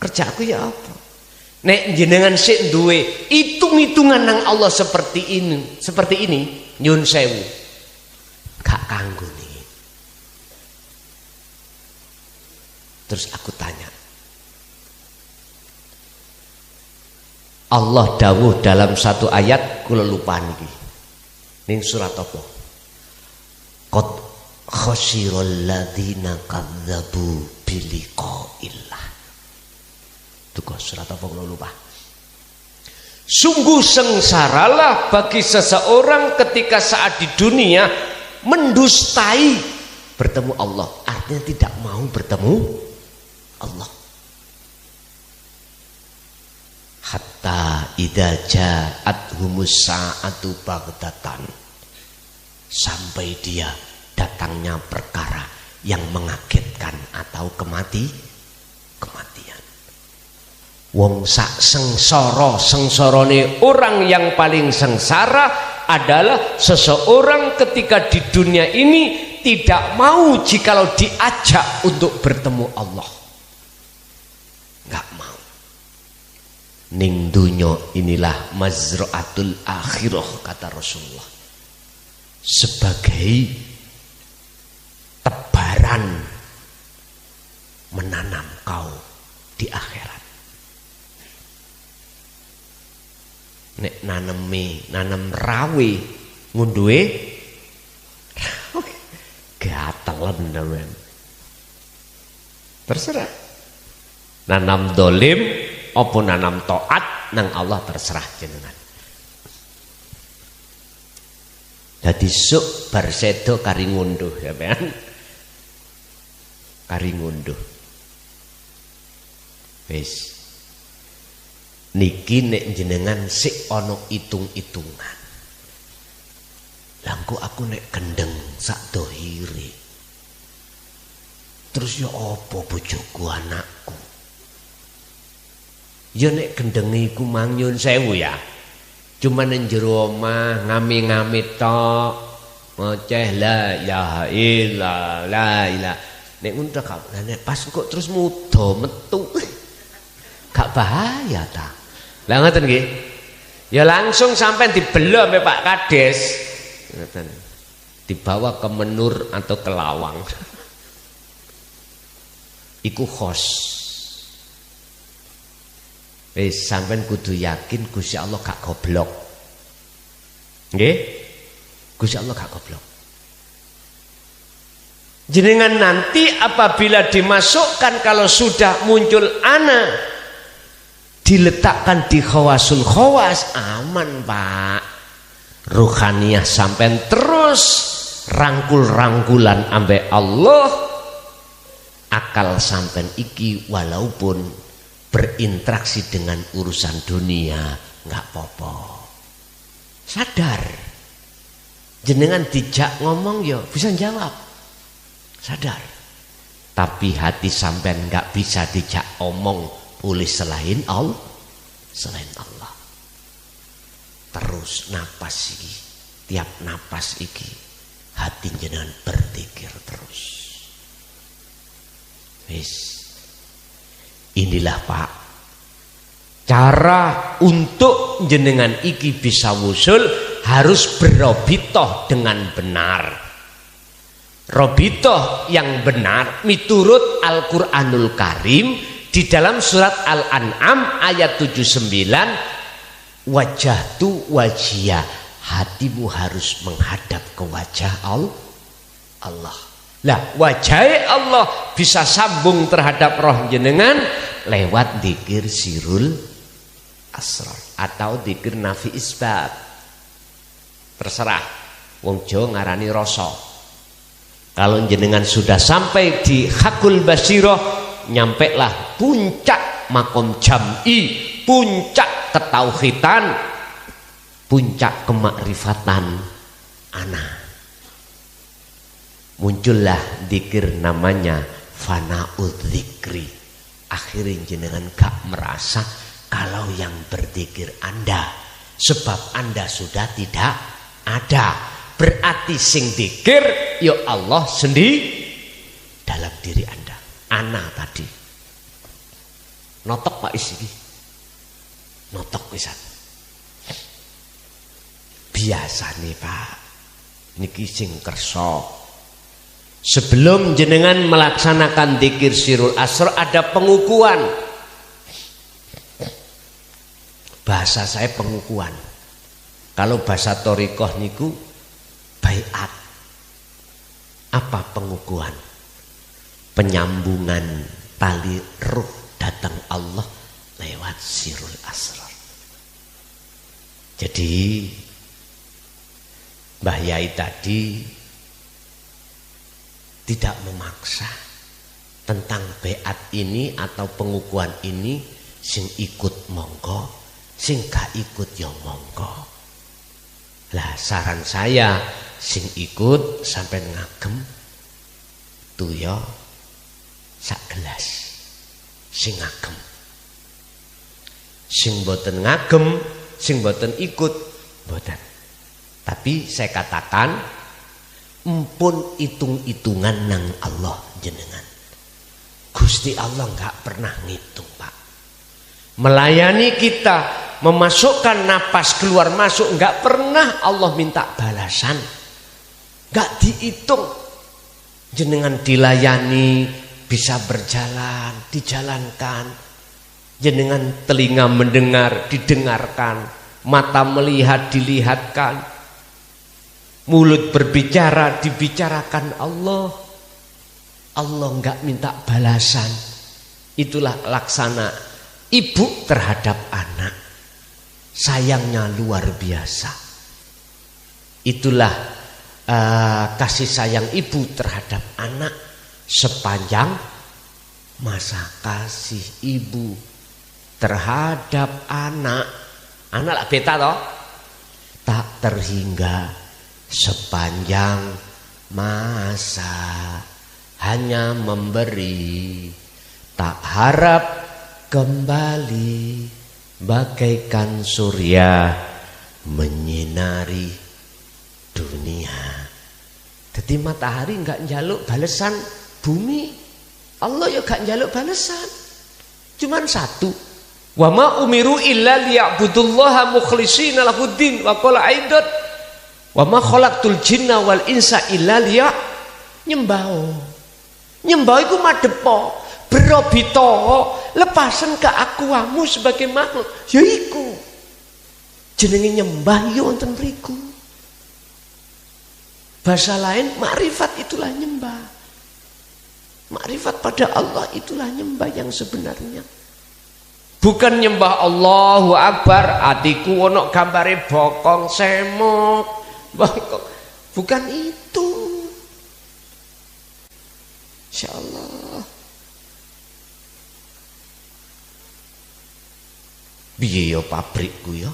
kerjaku ya apa? Nek jenengan sik duwe hitung-hitungan nang Allah seperti ini, nyun sewu. Gak kanggo niki. Terus aku tanya. Allah dawuh dalam satu ayat kula lupa niki. Ning surat apa? Qad khasirul ladzina kadzdzabu biliqa'illah. Itu kok surat apa kula lupa. Sungguh sengsaralah bagi seseorang ketika saat di dunia mendustai bertemu Allah. Artinya tidak mau bertemu Allah. Hatta idza ja'athumus sa'atu baghtatan, sampai dia datangnya perkara yang mengagetkan atau kematian. Wong sak sengsorone orang yang paling sengsara adalah seseorang ketika di dunia ini tidak mau jikalau diajak untuk bertemu Allah. Enggak mau. Ning dunyo inilah mazra'atul akhirah, kata Rasulullah, sebagai tebaran menanam kau di akhirat. Nek nanam rawe ngunduhe gatelan namanya. Terserah. Nanam dolim apa nanam taat nang Allah terserah jenengan. Dadi suk bar sedo kari ngunduh ya kan. Kari ngunduh. Wis. Niki nek jenengan sik ana itung-itungan. Lah engko aku nek gendeng sak dohire. Terus ya apa bojoku anakku? Ya nek gendenge iku mangyun sewu ya. Cuma nang jero omah ngami-ngami tok. Ngoceh la ilaha illallah la ilaha. Nek ngono tak nek pas kok terus muda metu. Gak bahaya ta. Lah ngoten nggih. Ya langsung sampai dibelo sampai Pak Kades. Ngoten. Dibawa ke Menur atau ke Lawang. Iku khos. Wis sampean kudu yakin Gusti Allah gak goblok. Nggih? Gusti Allah gak goblok. Jenengan nanti apabila dimasukkan kalau sudah muncul anak diletakkan di khawasul khawas aman Pak. Ruhaniyah sampean terus rangkul-rangkulan ambek Allah. Akal sampean iki walaupun berinteraksi dengan urusan dunia nggak apa-apa. Sadar. Jenengan dijak ngomong ya bisa jawab. Sadar. Tapi hati sampean nggak bisa dijak omong oleh selain Allah. Selain Allah. Terus napas iki. Tiap napas iki hati jenengan berzikir terus. Wis. Inilah Pak cara untuk jenengan iki bisa wusul harus berrobitoh dengan benar. Robitoh yang benar miturut Al-Quranul Karim di dalam surat Al-An'am ayat 79 wajahtu wajiyah, hatimu harus menghadap ke wajah Allah. Lah wajah Allah bisa sambung terhadap roh jenengan lewat dzikir sirul asrar atau dzikir nafi isbat. Terserah wong Jawa ngarani rasa. Kalau jenengan sudah sampai di hakul basiroh, nyampailah puncak makom jam'i, puncak ketauhidan, puncak kemakrifatan ana. Muncullah dzikir namanya fana'ud dzikri. Akhirnya jenengan gak merasa kalau yang berzikir Anda, sebab Anda sudah tidak ada. Berarti sing dzikir ya Allah sendiri dalam diri Anda. Ana tadi notok Pak isi notok pisan. Biasa nih Pak niki sing kersa. Sebelum jenengan melaksanakan dzikir sirul asr ada pengukuhan. Bahasa saya pengukuhan. Kalau bahasa thoriqoh niku baiat. Apa pengukuhan? Penyambungan tali ruh datang Allah lewat sirul asrar. Jadi Mbah Yai tadi tidak memaksa tentang beat ini atau pengukuhan ini, sing ikut monggo, sing gak ikut ya monggo. Lah saran saya sing ikut sampai ngagem tuh ya sak gelas, sing ngagem, sing boten ngagem, sing boten ikut boten. Tapi saya katakan empun hitung-hitungan nang Allah jenengan. Gusti Allah enggak pernah ngitung Pak. Melayani kita, memasukkan napas keluar masuk, enggak pernah Allah minta balasan. Enggak dihitung. Jenengan dilayani, bisa berjalan, dijalankan. Jenengan telinga mendengar, didengarkan. Mata melihat, dilihatkan. Mulut berbicara, dibicarakan Allah. Allah enggak minta balasan. Itulah laksana ibu terhadap anak. Sayangnya luar biasa. Itulah kasih sayang ibu terhadap anak sepanjang masa kasih ibu terhadap anak lah beta toh tak terhingga sepanjang masa, hanya memberi tak harap kembali, bagaikan surya menyinari dunia. Jadi matahari enggak njaluk balesan bumi, Allah ya enggak njaluk balesan. Cuman satu, wa ma umiru illa liya'budullaha mukhlishina lahuddin wa qala aidan wa ma khalaqtul jinna wal insa illa nyembah iku madepo berobito lepasen ke akuamu sebagai makhluk ya iku jenenge nyembah ya wonten mriku. Bahasa lain makrifat itulah nyembah, makrifat pada Allah itulah nyembah yang sebenarnya. Bukan nyembah Allahu Akbar atiku ono gambare bokong semok bokong, bukan itu. Insyaallah piye ya pabrikku ya,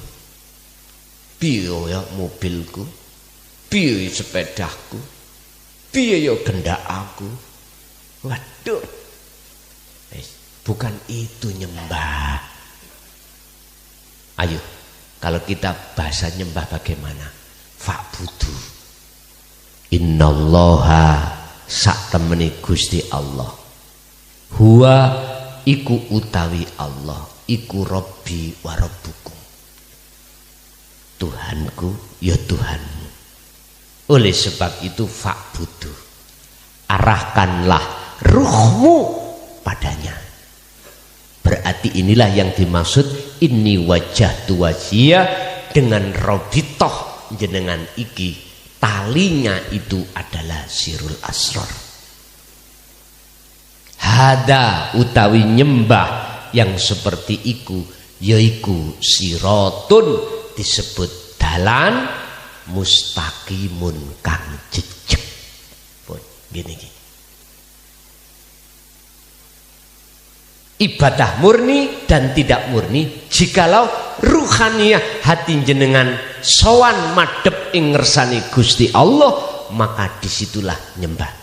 piye ya mobilku, piye sepedaku, piye ya gendak aku. Waduh, bukan itu nyembah. Ayo, kalau kita bahasa nyembah bagaimana? Fa'budu innallaha sak temeni Gusti Allah, huwa iku utawi Allah iku Rabbi wa Rabbukum, Tuhanku ya Tuhanmu. Oleh sebab itu fa'budu, arahkanlah ruhmu padanya. Berarti inilah yang dimaksud inni wajjahtu wajhiya dengan robitoh jenengan iki, talinya itu adalah sirul asrar. Hada utawi nyembah yang seperti iku yaiku sirotun, disebut dalan mustaqimun kang jejeg. Pun gini. Ibadah murni dan tidak murni, jikalau ruhaniyah hati jenengan sowan madhep ing ngersani Gusti Allah, maka disitulah nyembah.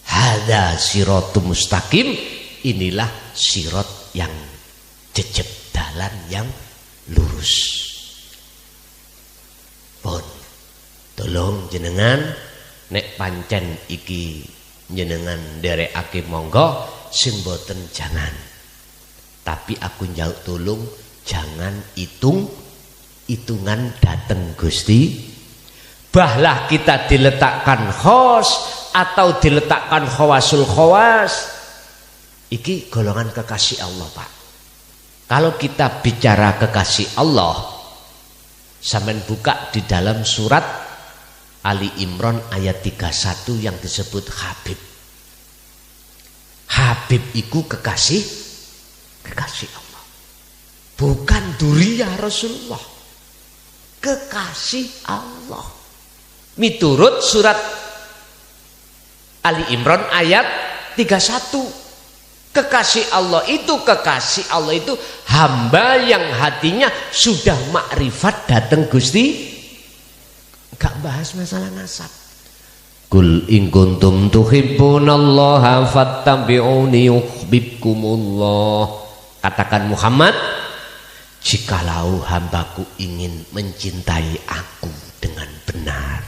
Hadza siratum mustaqim, inilah sirat yang jejeg, dalan yang lurus. Pun tolong jenengan nek pancen iki jenengan nderekake monggo, sing boten jangan. Tapi aku njauk tolong jangan hitungan dateng Gusti. Bahlah kita diletakkan khos atau diletakkan khawasul khawas, iki golongan kekasih Allah, Pak. Kalau kita bicara kekasih Allah, sampean buka di dalam surat Ali Imran ayat 31 yang disebut Habib. Habib iku kekasih Allah, bukan duriyah Rasulullah, kekasih Allah. Miturut surat Ali Imran ayat 31, kekasih Allah itu hamba yang hatinya sudah makrifat dateng Gusti. Gak bahas masalah nasab. Kul in kuntum tuhibbunallaha fattabi'uni yuhibbukumullah. Katakan Muhammad, jikalau hambaku ingin mencintai aku dengan benar,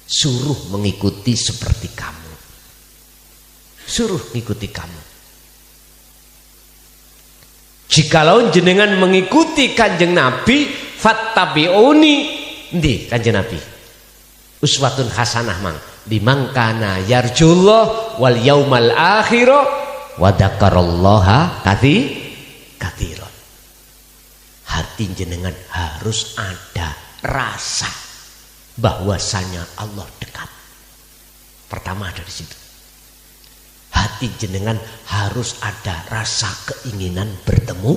suruh mengikuti seperti kamu, suruh mengikuti kamu. Jikalau jenengan mengikuti kanjeng Nabi, fattabi'uni, ndi kanjeng Nabi? Uswatun hasanah mang liman kana yarjullah wal yaumal akhir wa dzakarallaha katsiran. Hati jenengan harus ada rasa bahwasanya Allah dekat. Pertama dari situ. Hati jenengan harus ada rasa keinginan bertemu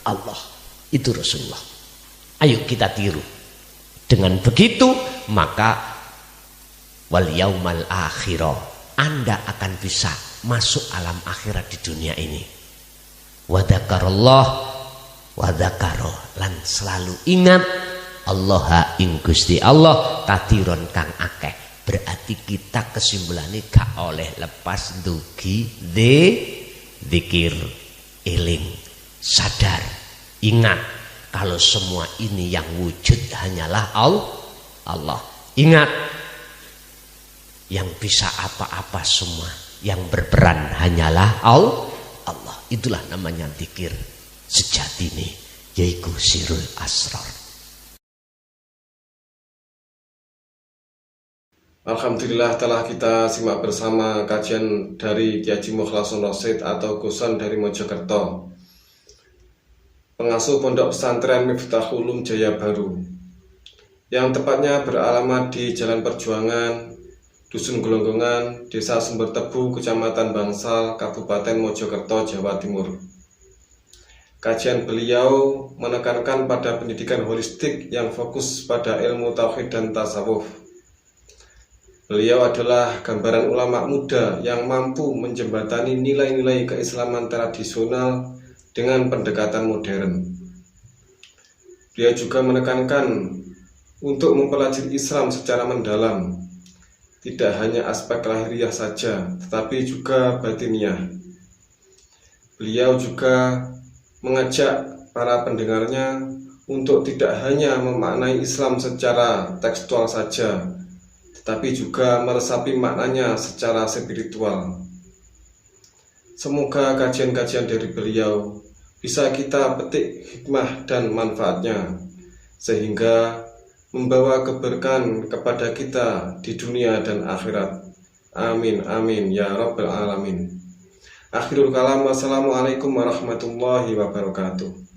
Allah. Itu Rasulullah. Ayo kita tiru. Dengan begitu maka wal yaumal akhirah, Anda akan bisa masuk alam akhirat di dunia ini. Wa dzakarallah wa dzakaro, lan selalu ingat Allah ing Gusti Allah katiron kang akeh. Berarti kita kesimpulannya gak oleh lepas dugi zikir, eling, sadar, ingat kalau semua ini yang wujud hanyalah Allah. Ingat yang bisa apa-apa semua, yang berperan hanyalah Allah. Itulah namanya zikir sejati ini, yaitu sirul asrar. Alhamdulillah telah kita simak bersama kajian dari Kiai Haji Mukhlason Rosyid atau Guson dari Mojokerto, pengasuh Pondok Pesantren Miftahul Ulum Jaya Baru, yang tepatnya beralamat di Jalan Perjuangan, Dusun Gelonggongan, Desa Sumber Tebu, Kecamatan Bangsal, Kabupaten Mojokerto, Jawa Timur. Kajian beliau menekankan pada pendidikan holistik yang fokus pada ilmu tauhid dan tasawuf. Beliau adalah gambaran ulama muda yang mampu menjembatani nilai-nilai keislaman tradisional dengan pendekatan modern. Beliau juga menekankan untuk mempelajari Islam secara mendalam, tidak hanya aspek lahiriah saja, tetapi juga batiniah. Beliau juga mengajak para pendengarnya untuk tidak hanya memaknai Islam secara tekstual saja, tapi juga meresapi maknanya secara spiritual. Semoga kajian-kajian dari beliau bisa kita petik hikmah dan manfaatnya, sehingga membawa keberkahan kepada kita di dunia dan akhirat. Amin, amin, ya rabbal alamin. Akhirul kalam, wassalamualaikum warahmatullahi wabarakatuh.